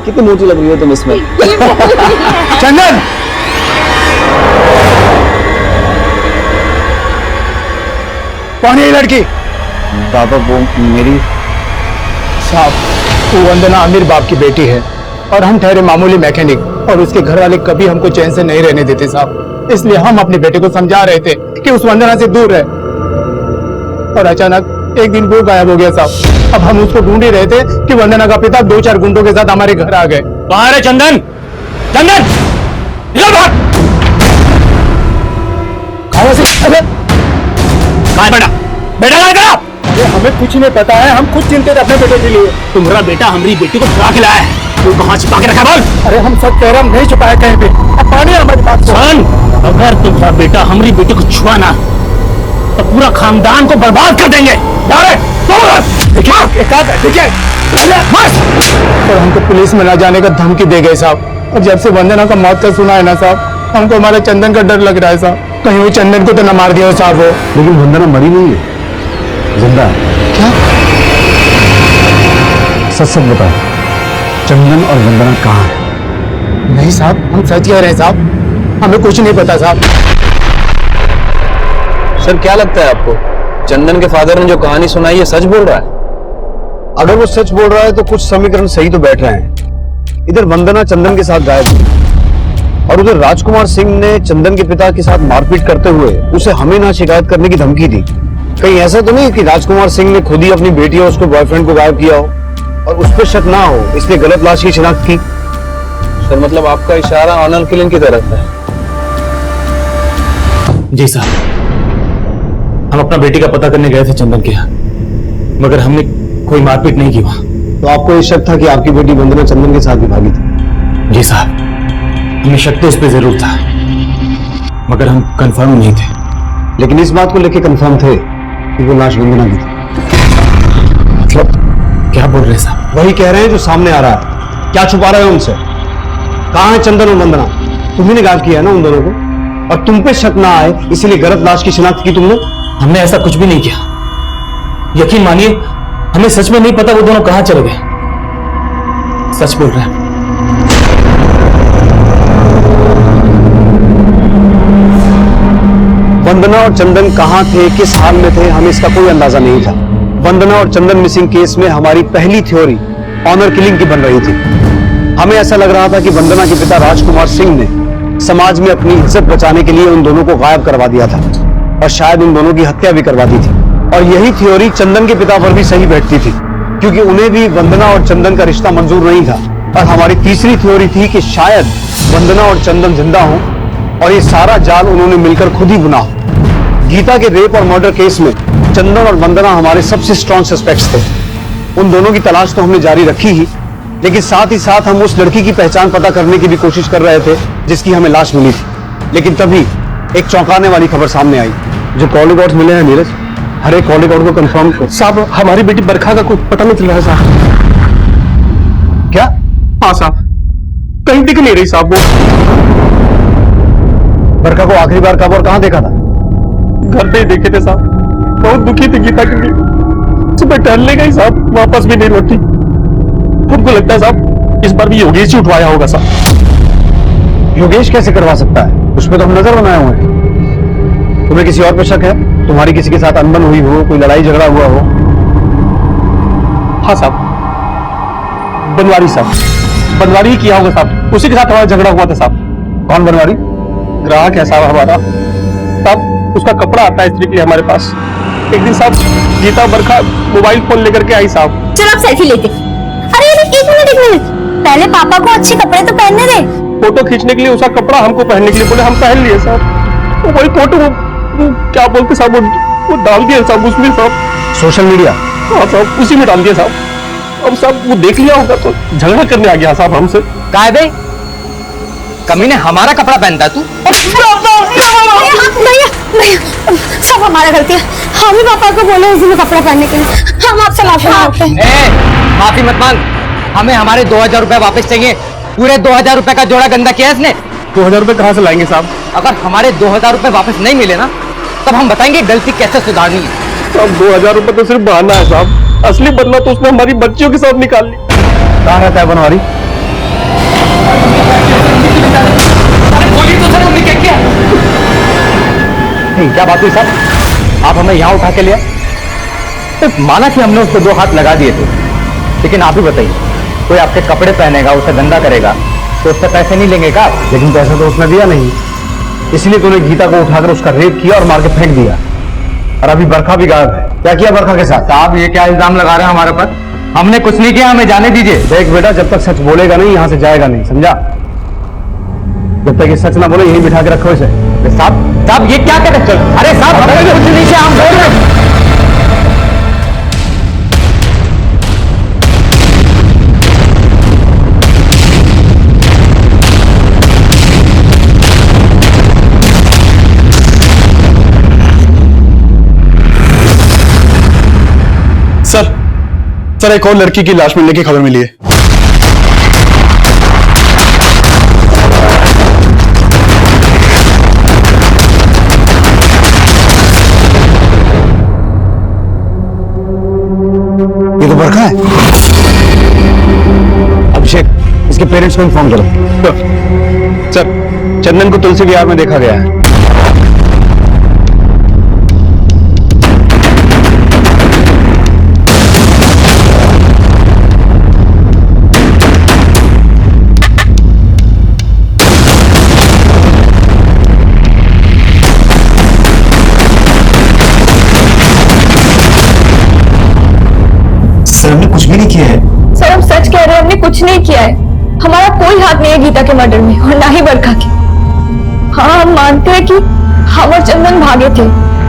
कितनी मोटी लग रही हो तुम इसमें। चंदन! कौन है ये लड़की? पापा वो मेरी साहब, वो वंदना अमीर बाप की बेटी है और हम ठहरे मामूली मैकेनिक, और उसके घर वाले कभी हमको चैन से नहीं रहने देते साहब। इसलिए हम अपनी बेटे को समझा रहे थे कि उस वंदना से दूर रहे, और अचानक एक दिन वो गायब हो गया साहब। अब हम उसको ढूंढ ही रहे थे कि वंदना का पिता 2-4 गुंडों के साथ हमारे घर आ गए। कहाँ है चंदन? चंदन निकल बाहर! कहाँ से? अबे कहाँ है बेटा? बेटा कहाँ गया? अरे हमें कुछ नहीं पता है, हम खुद चिंतित अपने बेटे के लिए। तुम्हारा बेटा हमारी बेटी को चुरा के लाया है। तू कहाँ छिपा के रखा बोल? अरे हम सब कह रहे, हम नहीं छुपाया कहीं पे। अब पानी हमारी बात सुन, अगर तुम्हारा बेटा हमारी बेटी को छुआना तो पूरा खानदान को बर्बाद कर देंगे। देखिए, और हमको पुलिस में ना जाने का धमकी दे गए साहब। और जब से वंदना का मौत का सुना है ना साहब, हमको हमारे चंदन का डर लग रहा है साहब। कहीं वो चंदन को तो न मार दिया हो साहब वो। लेकिन वंदना मरी नहीं है, जिंदा है। क्या? सच सच बताओ, चंदन और वंदना कहाँ है? नहीं साहब, हम सच कह रहे हैं साहब, हमें कुछ नहीं पता साहब। सर क्या लगता है आपको, चंदन के फादर ने जो कहानी सुनाई है सच बोल रहा है? अगर वो सच बोल रहा है तो कुछ समीकरण सही तो बैठ रहे हैं। इधर वंदना चंदन के साथ गायब थी और उधर राजकुमार सिंह ने चंदन के पिता के साथ मारपीट करते हुए उसे हमें ना शिकायत करने की धमकी दी। कहीं ऐसा तो नहीं कि राजकुमार सिंह ने खुद ही अपनी बेटी और उसके बॉयफ्रेंड को गायब किया हो और उस पर शक ना हो, इसलिए गलत लाश की शिनाख्त की? सर मतलब आपका इशारा ऑनर किलिंग की तरफ है। जी साहब, हम अपना बेटी का पता करने गए थे चंदन के यहाँ, मगर हमने कोई मारपीट नहीं की वहां। तो आपको ये शक था कि आपकी बेटी वंदना चंदन के साथ भी भागी थी? जी साहब, हमें शक तो इस पे जरूर था, मगर हम कंफर्म नहीं थे। लेकिन इस बात को लेकर कंफर्म थे कि वो लाश वंदना की थी। मतलब क्या बोल रहे हैं साहब? वही कह रहे हैं जो सामने आ रहा है। क्या छुपा रहे हो उनसे? कहाँ है चंदन और वंदना? तुम्ही ने गायब किया है ना उन दोनों को, और तुम पे शक ना आए इसीलिए गलत लाश की शिनाख्त की तुमने। हमने ऐसा कुछ भी नहीं किया, यकीन मानिए हमें सच में नहीं पता वो दोनों कहां चले गए। सच बोल रहे हैं। वंदना और चंदन कहां थे, किस हाल में थे, हमें इसका कोई अंदाजा नहीं था। वंदना और चंदन मिसिंग केस में हमारी पहली थ्योरी ऑनर किलिंग की बन रही थी। हमें ऐसा लग रहा था कि वंदना के पिता राजकुमार सिंह ने समाज में अपनी इज्जत बचाने के लिए उन दोनों को गायब करवा दिया था और शायद उन दोनों की हत्या भी करवा दी थी। और यही थ्योरी चंदन के पिता पर भी सही बैठती थी, क्योंकि उन्हें भी वंदना और चंदन का रिश्ता मंजूर नहीं था। और हमारी तीसरी थ्योरी थी कि शायद वंदना और चंदन जिंदा हों और ये सारा जाल उन्होंने मिलकर खुद ही बुना हो। गीता के रेप और मर्डर केस में चंदन और वंदना हमारे सबसे स्ट्रॉन्ग सस्पेक्ट्स थे। उन दोनों की तलाश तो हमने जारी रखी ही, लेकिन साथ ही साथ हम उस लड़की की पहचान पता करने की भी कोशिश कर रहे थे जिसकी हमें लाश मिली थी। लेकिन तभी एक चौंकाने वाली खबर सामने आई। जो कॉल रिकॉर्ड्स मिले हैं नीरज, हर एक कॉल रिकॉर्ड को कंफर्म कर। साहब हमारी बेटी बरखा का कुछ पता नहीं चल रहा है साहब। क्या? हाँ साहब, कहीं दिख नहीं रही साहब वो। बरखा को आखिरी बार कब और कहां देखा था? घर पे ही देखे थे साहब, बहुत दुखी थी गीता के लिए। सुबह टहलने गई साहब, वापस भी नहीं लौटी। हमको लगता है साहब इस बार भी योगेश ही उठवाया होगा साहब। योगेश कैसे करवा सकता है? उसमें तो हम नजर बनाए हुए हैं। तुम्हें किसी और पे शक है? तुम्हारी किसी के साथ अनबन हुई हो, कोई लड़ाई झगड़ा हुआ हो? हाँ साहब, बनवारी साहब, बनवारी ही किया होगा साहब। उसी के साथ हमारा झगड़ा हुआ था साहब। कौन बनवारी? ग्राहक है साहब हमारा। साहब उसका कपड़ा आता है स्त्री के लिए हमारे पास। एक दिन साहब गीता बरखा मोबाइल फोन लेकर के आई साहब। चलो आप सेल्फी लेते। अरे एक मिनट पहले पापा को अच्छे कपड़े तो पहनने दे। फोटो खींचने के लिए उसका कपड़ा हमको पहनने के लिए बोले, हम पहन लिए साहब। तो वही फोटो क्या बोलते साहब वो डाल दिया साहब उसमें साहब, सोशल मीडिया। हाँ साहब उसी में डाल दिया साहब। अब साहब वो देख लिया होगा तो झगड़ा करने आ गया साहब हमसे। काय बे, कमीने हमारा कपड़ा पहनता तू? सब हमारा गलती है। हम ही पापा को बोले उसी में कपड़ा पहनने के लिए। हम आपसे माफी मांगते हैं। माफी मत मांग, हमें हमारे 2000 रुपए वापस चाहिए। पूरे 2000 रुपए का जोड़ा गंदा किया इसने। 2000 रुपए कहाँ से लाएंगे साहब? अगर हमारे 2000 रुपए वापस नहीं मिले ना, तब हम बताएंगे गलती कैसे सुधारनी है। साहब 2000 रुपए तो सिर्फ बहाना है साहब, असली बदला तो उसने हमारी बच्चियों के साथ निकाल ली। कहाँ रहता है बनवारी? क्या बात हुई साहब? आप हमें यहाँ उठा के लिया? तो माना कि हमने उसको 2 हाथ लगा दिए थे, लेकिन आप ही बताइए, कोई आपके कपड़े पहनेगा, उसे गंदा करेगा तो उससे पैसे नहीं लेंगे क्या? लेकिन पैसा तो उसने दिया नहीं, इसलिए तूने गीता को उठाकर उसका रेप किया और मार के फेंक दिया। और अभी बरखा भी गायब है। क्या किया बरखा के साथ? साहब ये क्या इल्जाम लगा रहे हैं हमारे पर? हमने कुछ नहीं किया, हमें जाने दीजिए। देख बेटा, जब तक सच बोलेगा नहीं यहाँ से जाएगा नहीं, समझा? जब तक ये सच ना बोले यहीं बिठा के रखो इसे। साहब ये क्या कर रहे? अरे साहब कुछ नहीं से हम बोल रहे। सर एक और लड़की की लाश मिलने की खबर मिली है। ये तो बरखा है। अभिषेक, इसके पेरेंट्स को इन्फॉर्म करो। सर चंदन को तुलसी विहार में देखा गया है। सर हमने कुछ भी नहीं किया है। सर हम सच कह रहे हैं, हमने कुछ नहीं किया है। हमारा कोई हाथ नहीं है गीता के मर्डर में और ना ही बरखा के। हाँ हम मानते हैं कि हम और चंदन भागे थे,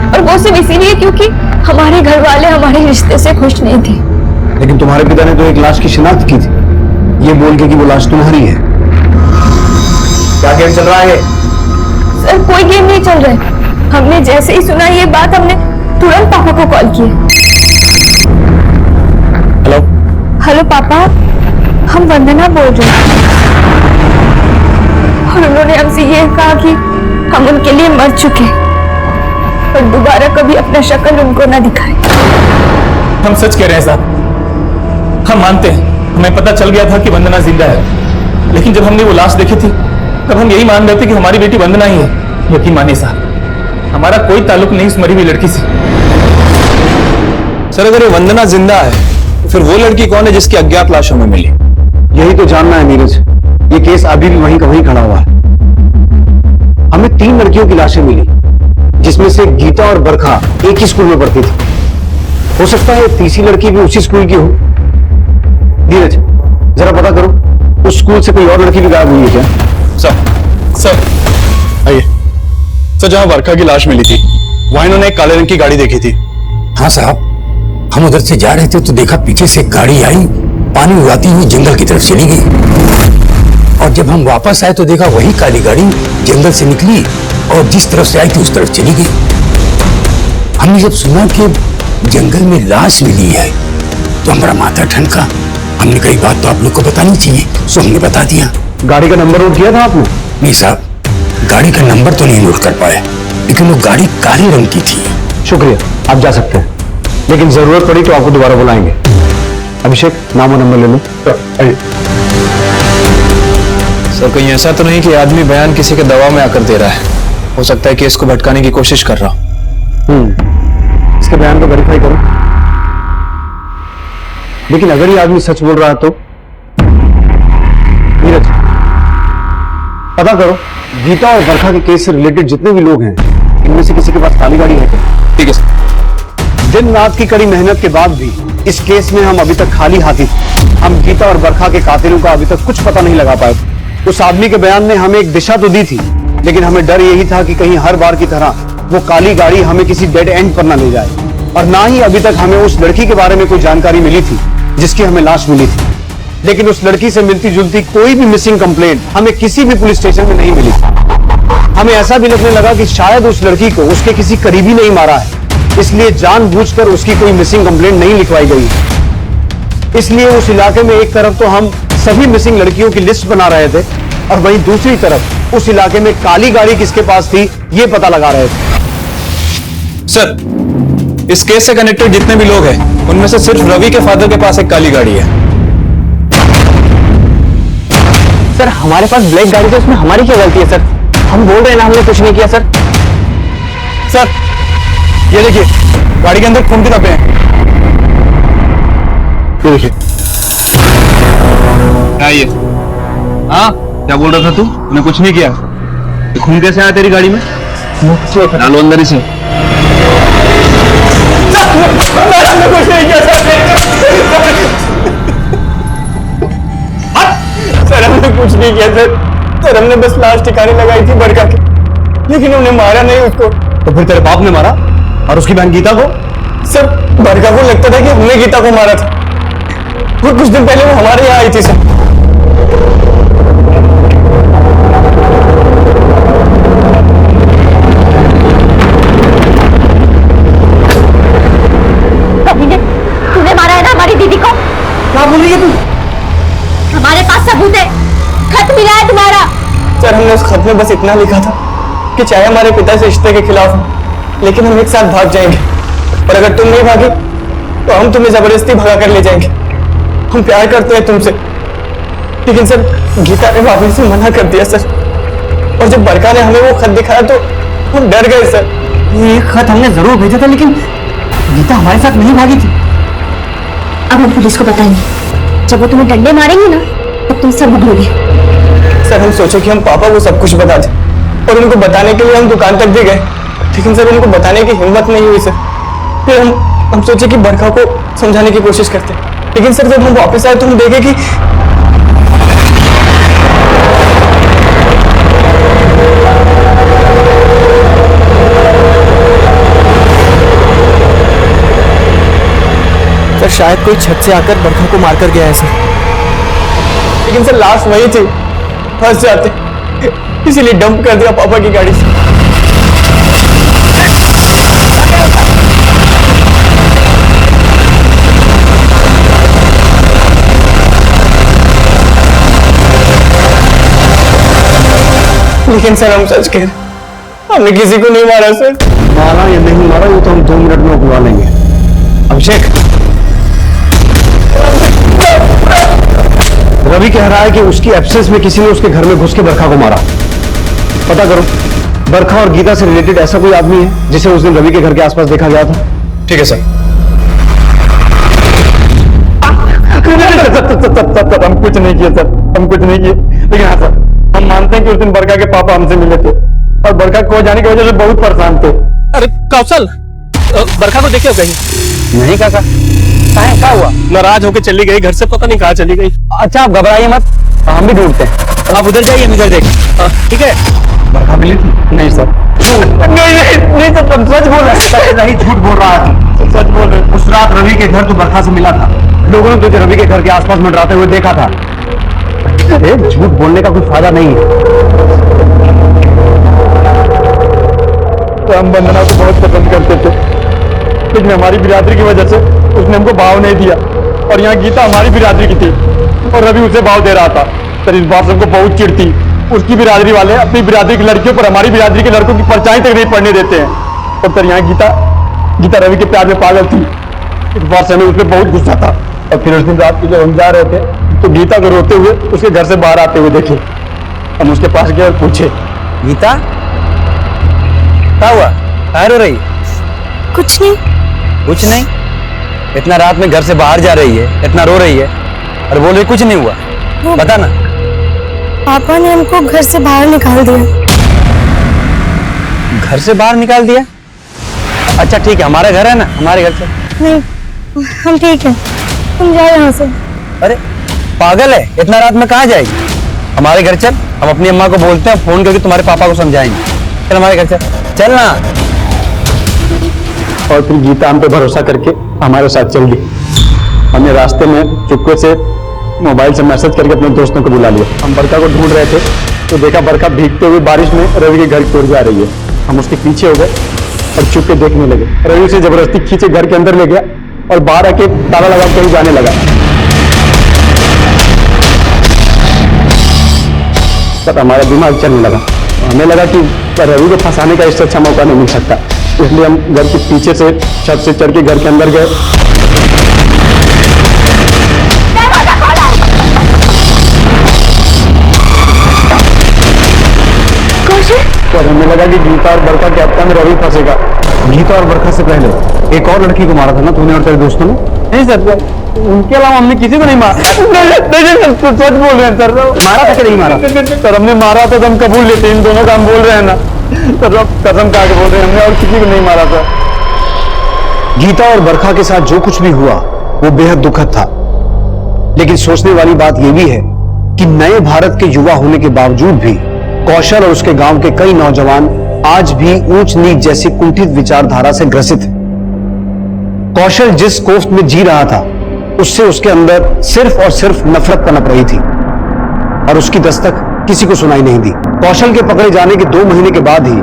और वो सिर्फ इसीलिए क्योंकि हमारे घर वाले हमारे रिश्ते से खुश नहीं थे। लेकिन तुम्हारे पिता ने तो एक लाश की शिनाख्त की थी, ये बोल के कि वो लाश तुम्हारी है। क्या गेम चल रहा है? सर कोई गेम नहीं चल रहा है। हमने जैसे ही सुना ये बात, हमने तुरंत पापा को कॉल किया। हेलो पापा, हम वंदना बोल रहे हैं, और उन्होंने हमसे ये कहा कि हम उनके लिए मर चुके और दोबारा कभी अपना शक्ल उनको ना दिखाए। हम सच कह रहे हैं साहब, हम मानते हैं, हमें पता चल गया था कि वंदना जिंदा है, लेकिन जब हमने वो लाश देखी थी तब हम यही मान रहे थे कि हमारी बेटी वंदना ही है। यकीन मानिए साहब, हमारा कोई ताल्लुक नहीं इस मरी हुई लड़की से। सर अगर ये वंदना जिंदा है तो फिर वो लड़की कौन है जिसकी अज्ञात लाश हमें मिली? यही तो जानना है नीरज। ये केस अभी भी वहीं का वहीं खड़ा हुआ है। हमें 3 लड़कियों की लाशें मिली, जिसमें से गीता और बरखा एक ही स्कूल में पढ़ती थी। हो सकता है तीसरी लड़की भी उसी स्कूल की हो। नीरज जरा पता करो, उस स्कूल से कोई और लड़की भी गायब हुई है क्या? सर आइए। सर जहां बरखा की लाश मिली थी वहां इन्होंने एक काले रंग की गाड़ी देखी थी। हाँ साहब, हम उधर से जा रहे थे तो देखा पीछे से एक गाड़ी आई, पानी उड़ाती हुई जंगल की तरफ चली गई, और जब हम वापस आए तो देखा वही काली गाड़ी जंगल से निकली और जिस तरफ से आई थी उस तरफ चली गई। हमने जब सुना कि जंगल में लाश मिली है तो हमारा माथा ठनका। हमने कई बात तो आप लोग को बतानी चाहिए, सो हमने बता दिया। गाड़ी का नंबर नोट किया था आपने? नहीं साहब, गाड़ी का नंबर तो नहीं नोट कर पाए, लेकिन वो गाड़ी काले रंग की थी। शुक्रिया, आप जा सकते हैं, लेकिन जरूरत पड़ी तो आपको दोबारा बुलाएंगे। अभिषेक, नाम और नंबर ले लो। सर कहीं ऐसा तो नहीं कि आदमी बयान किसी के दबाव में आकर दे रहा है? हो सकता है कि इसको भटकाने की कोशिश कर रहा हूं। इसके बयान को वेरीफाई करो। लेकिन अगर ये आदमी सच बोल रहा है तो नीरज, पता करो गीता और बरखा के केस से रिलेटेड जितने भी लोग हैं, इनमें से किसी के पास काली गाड़ी है क्या? ठीक है सर। दिन रात की कड़ी मेहनत के बाद भी इस केस में हम अभी तक खाली हाथी थे। हम गीता और बरखा के कातिलों का अभी तक कुछ पता नहीं लगा पाए। उस आदमी के बयान ने हमें एक दिशा तो दी थी, लेकिन हमें डर यही था कि कहीं हर बार की तरह वो काली गाड़ी हमें किसी डेड एंड पर ना ले जाए। और ना ही अभी तक हमें उस लड़की के बारे में कोई जानकारी मिली थी जिसकी हमें लाश मिली थी। लेकिन उस लड़की से मिलती जुलती कोई भी मिसिंग कंप्लेंट हमें किसी भी पुलिस स्टेशन में नहीं मिली। हमें ऐसा भी लगने लगा कि शायद उस लड़की को उसके किसी करीबी नहीं मारा है, इसलिए जानबूझकर उसकी कोई मिसिंग कंप्लेंट नहीं लिखवाई गई। इसलिए उस इलाके में एक तरफ तो हम सभी मिसिंग लड़कियों की लिस्ट बना रहे थे, और वहीं दूसरी तरफ उस इलाके में काली गाड़ी किसके पास थी ये पता लगा रहे थे। सर, इस केस से कनेक्टेड जितने भी लोग हैं उनमें से सिर्फ रवि के फादर के पास एक काली गाड़ी है। सर हमारे पास ब्लैक गाड़ी तो उसमें हमारी क्या गलती है सर? हम बोल रहे हैं ना हमने कुछ नहीं किया सर। सर ये देखिए, गाड़ी के अंदर खून की धब्बे हैं। ये देखिए। आइए। हाँ, क्या बोल रहा था तू? तूने कुछ नहीं किया? ये खून कैसे आया तेरी गाड़ी में? डालो अंदर इसे। हमने कुछ नहीं किया सर, हमने कुछ नहीं किया सर, हमने बस लाश ठिकाने लगाई थी बरका के, लेकिन उन्हें मारा नहीं उसको। तो फिर तेरे बाप ने मारा और उसकी बहन गीता को? सर बरका को लगता था कि हमने गीता को मारा था, और कुछ दिन पहले वो हमारे यहाँ आई थी सर। तूने मारा है ना हमारी दीदी को? क्या बोल रही है तू? हमारे पास सबूत है, खत मिला है तुम्हारा। सर हमने उस खत में बस इतना लिखा था कि चाहे हमारे पिता इस रिश्ते के खिलाफ हो, लेकिन हम एक साथ भाग जाएंगे, और अगर तुम नहीं भागे तो हम तुम्हें जबरदस्ती भगा कर ले जाएंगे। हम प्यार करते हैं तुमसे, लेकिन सर गीता ने भाभी से मना कर दिया सर, और जब बरका ने हमें वो खत दिखाया तो हम डर गए सर। ये खत हमने जरूर भेजा था, लेकिन गीता हमारे साथ नहीं भागी थी। अब हम पुलिस को बताएंगे, जब वो तुम्हें डंडे मारेंगे ना तब तुम सब भूलोगे। सर हम सोचे कि हम पापा को सब कुछ बता दें, और उनको बताने के लिए हम दुकान तक भी गए, लेकिन सर उनको बताने की हिम्मत नहीं हुई सर। फिर हम सोचे कि बरखा को समझाने की कोशिश करते, लेकिन सर जब हम वापस आए तो हम देखे कि सर शायद कोई छत से आकर बरखा को मारकर गया है सर, लेकिन सर लाश वही थी, फंस जाते, इसीलिए डंप कर दिया पापा की गाड़ी से। लेकिन सर हम सच कह रहे, हमने किसी को नहीं मारा सर। मारा या नहीं मारा वो तो हम 2 मिनट में बुला लेंगे। अभिषेक, रवि कह रहा है कि उसकी एब्सेंस में किसी ने उसके घर में घुस के बरखा को मारा। पता करो बरखा और गीता से रिलेटेड ऐसा कोई आदमी है जिसे उस दिन रवि के घर के आसपास देखा गया था? ठीक है सर। हम कुछ नहीं किए सर, हम कुछ नहीं किए, लेकिन हाँ सर हम मानते हैं कि उस दिन बरखा के पापा हमसे मिले थे, और बरखा खो जाने की वजह से बहुत परेशान थे। अरे कौशल, बरखा को देखे हो कहीं? नहीं काका, क्या हुआ? नाराज होकर चली गई, घर से पता नहीं कहाँ चली गई। अच्छा आप घबराइए मत, हम भी ढूंढते हैं, आप उधर जाइए, हम इधर देख। ठीक है? बरखा मिली थी? नहीं सर। नहीं सर, तुम सच बोल रहे हैं। नहीं, झूठ बोल रहा है। सच बोल रहे। उस रात रवि के घर तो बरखा से मिला था, लोगों ने तुझे रवि के घर के आसपास मंडराते हुए देखा था। झूठ बोलने का कोई फायदा नहीं है। हम वंदना को बहुत पसंद करते थे, लेकिन हमारी बिरादरी की वजह से उसने हमको भाव नहीं दिया। और यहाँ गीता हमारी बिरादरी की थी और रवि उसे भाव दे रहा था। सर इस बात से हमको बहुत चिढ़ थी। उसकी बिरादरी वाले अपनी बिरादरी की लड़कियों पर हमारी बिरादरी के लड़कों की परछाई तक नहीं पड़ने देते हैं। और सर यहाँ गीता रवि के प्यार में पागल थी। इस बात से हमें उसमें बहुत गुस्सा था। और फिर उस दिन रात को जब हम जा रहे थे तो गीता को रोते हुए उसके घर से बाहर आते हुए देखे। हम उसके पास गए और पूछे, गीता क्या हुआ, कहाँ रो रही? कुछ नहीं। कुछ नहीं? इतना रात में घर से बाहर जा रही है, इतना रो रही है और बोल रही कुछ नहीं हुआ। बता ना। पापा ने हमको घर से बाहर निकाल दिया। घर से बाहर निकाल दिया? अच्छा ठीक है, हमारा घर है ना, हमारे घर से। नहीं, हम ठीक है, तुम जाओ यहाँ से। अरे पागल है, इतना रात में कहाँ जाएगी? हमारे घर चल, हम अपनी अम्मा को बोलते हैं, फोन करके तुम्हारे पापा को समझाएंगे। चल हमारे घर चल ना। और फिर गीता हम पे भरोसा करके हमारे साथ चल दी। हमने रास्ते में चुपके से मोबाइल से मैसेज करके अपने दोस्तों को बुला लिया। हम बरखा को ढूंढ रहे थे तो देखा बरखा भीगते हुए बारिश में रवि के घर की ओर जा रही है। हम उसके पीछे हो गए और चुप के देखने लगे। रवि उसे जबरदस्ती खींचे घर के अंदर ले गया और बाहर आके ताला लगा कहीं जाने लगा। तब हमारा दिमाग चलने लगा। हमें लगा कि रवि को फंसाने का इससे अच्छा मौका नहीं मिल सकता, इसलिए हम घर के पीछे से छत से चढ़ के घर के अंदर गए। और हमें लगा कि गीता और बरखा के हत्या में रवि फंसेगा। गीता और बरखा से पहले एक और लड़की को मारा था ना तूने और तेरे दोस्तों ने? नहीं सर, उनके अलावा हमने किसी को नहीं मारा। नहीं सच बोल रहे हैं सर। मारा था कि नहीं मारा? सर हमने मारा था तो हम कबूल लेते, इन दोनों का हम बोल रहे हैं ना सर। कसम खा के बोल रहे हैं, हमने और किसी को नहीं मारा था। गीता और बरखा के साथ जो कुछ भी हुआ वो बेहद दुखद था, लेकिन सोचने वाली बात यह भी है कि नए भारत के युवा होने के बावजूद भी कौशल और उसके गांव के कई नौजवान आज भी ऊंच नीच जैसी कुंठित विचारधारा से ग्रसित हैं। कौशल जिस कोफ्त में जी रहा था उससे उसके अंदर सिर्फ और सिर्फ नफरत पनप रही थी और उसकी दस्तक किसी को सुनाई नहीं दी। कौशल के पकड़े जाने के 2 महीने के बाद ही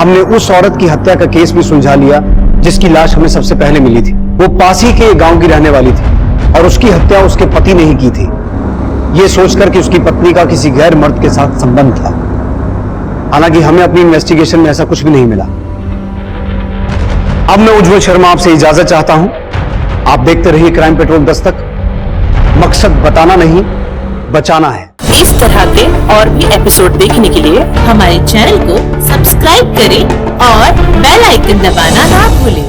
हमने उस औरत की हत्या का केस भी सुलझा लिया जिसकी लाश हमें सबसे पहले मिली थी। वो पास ही के गांव की रहने वाली थी और उसकी हत्या उसके पति ने ही की थी, ये सोचकर कि उसकी पत्नी का किसी गैर मर्द के साथ संबंध था। हालांकि हमें अपनी इन्वेस्टिगेशन में ऐसा कुछ भी नहीं मिला। अब मैं उज्जवल शर्मा आपसे इजाजत चाहता हूं। आप देखते रहिए क्राइम पेट्रोल दस्तक। मकसद बताना नहीं, बचाना है। इस तरह के और भी एपिसोड देखने के लिए हमारे चैनल को सब्सक्राइब करें और बेल आइकन दबाना ना भूलें।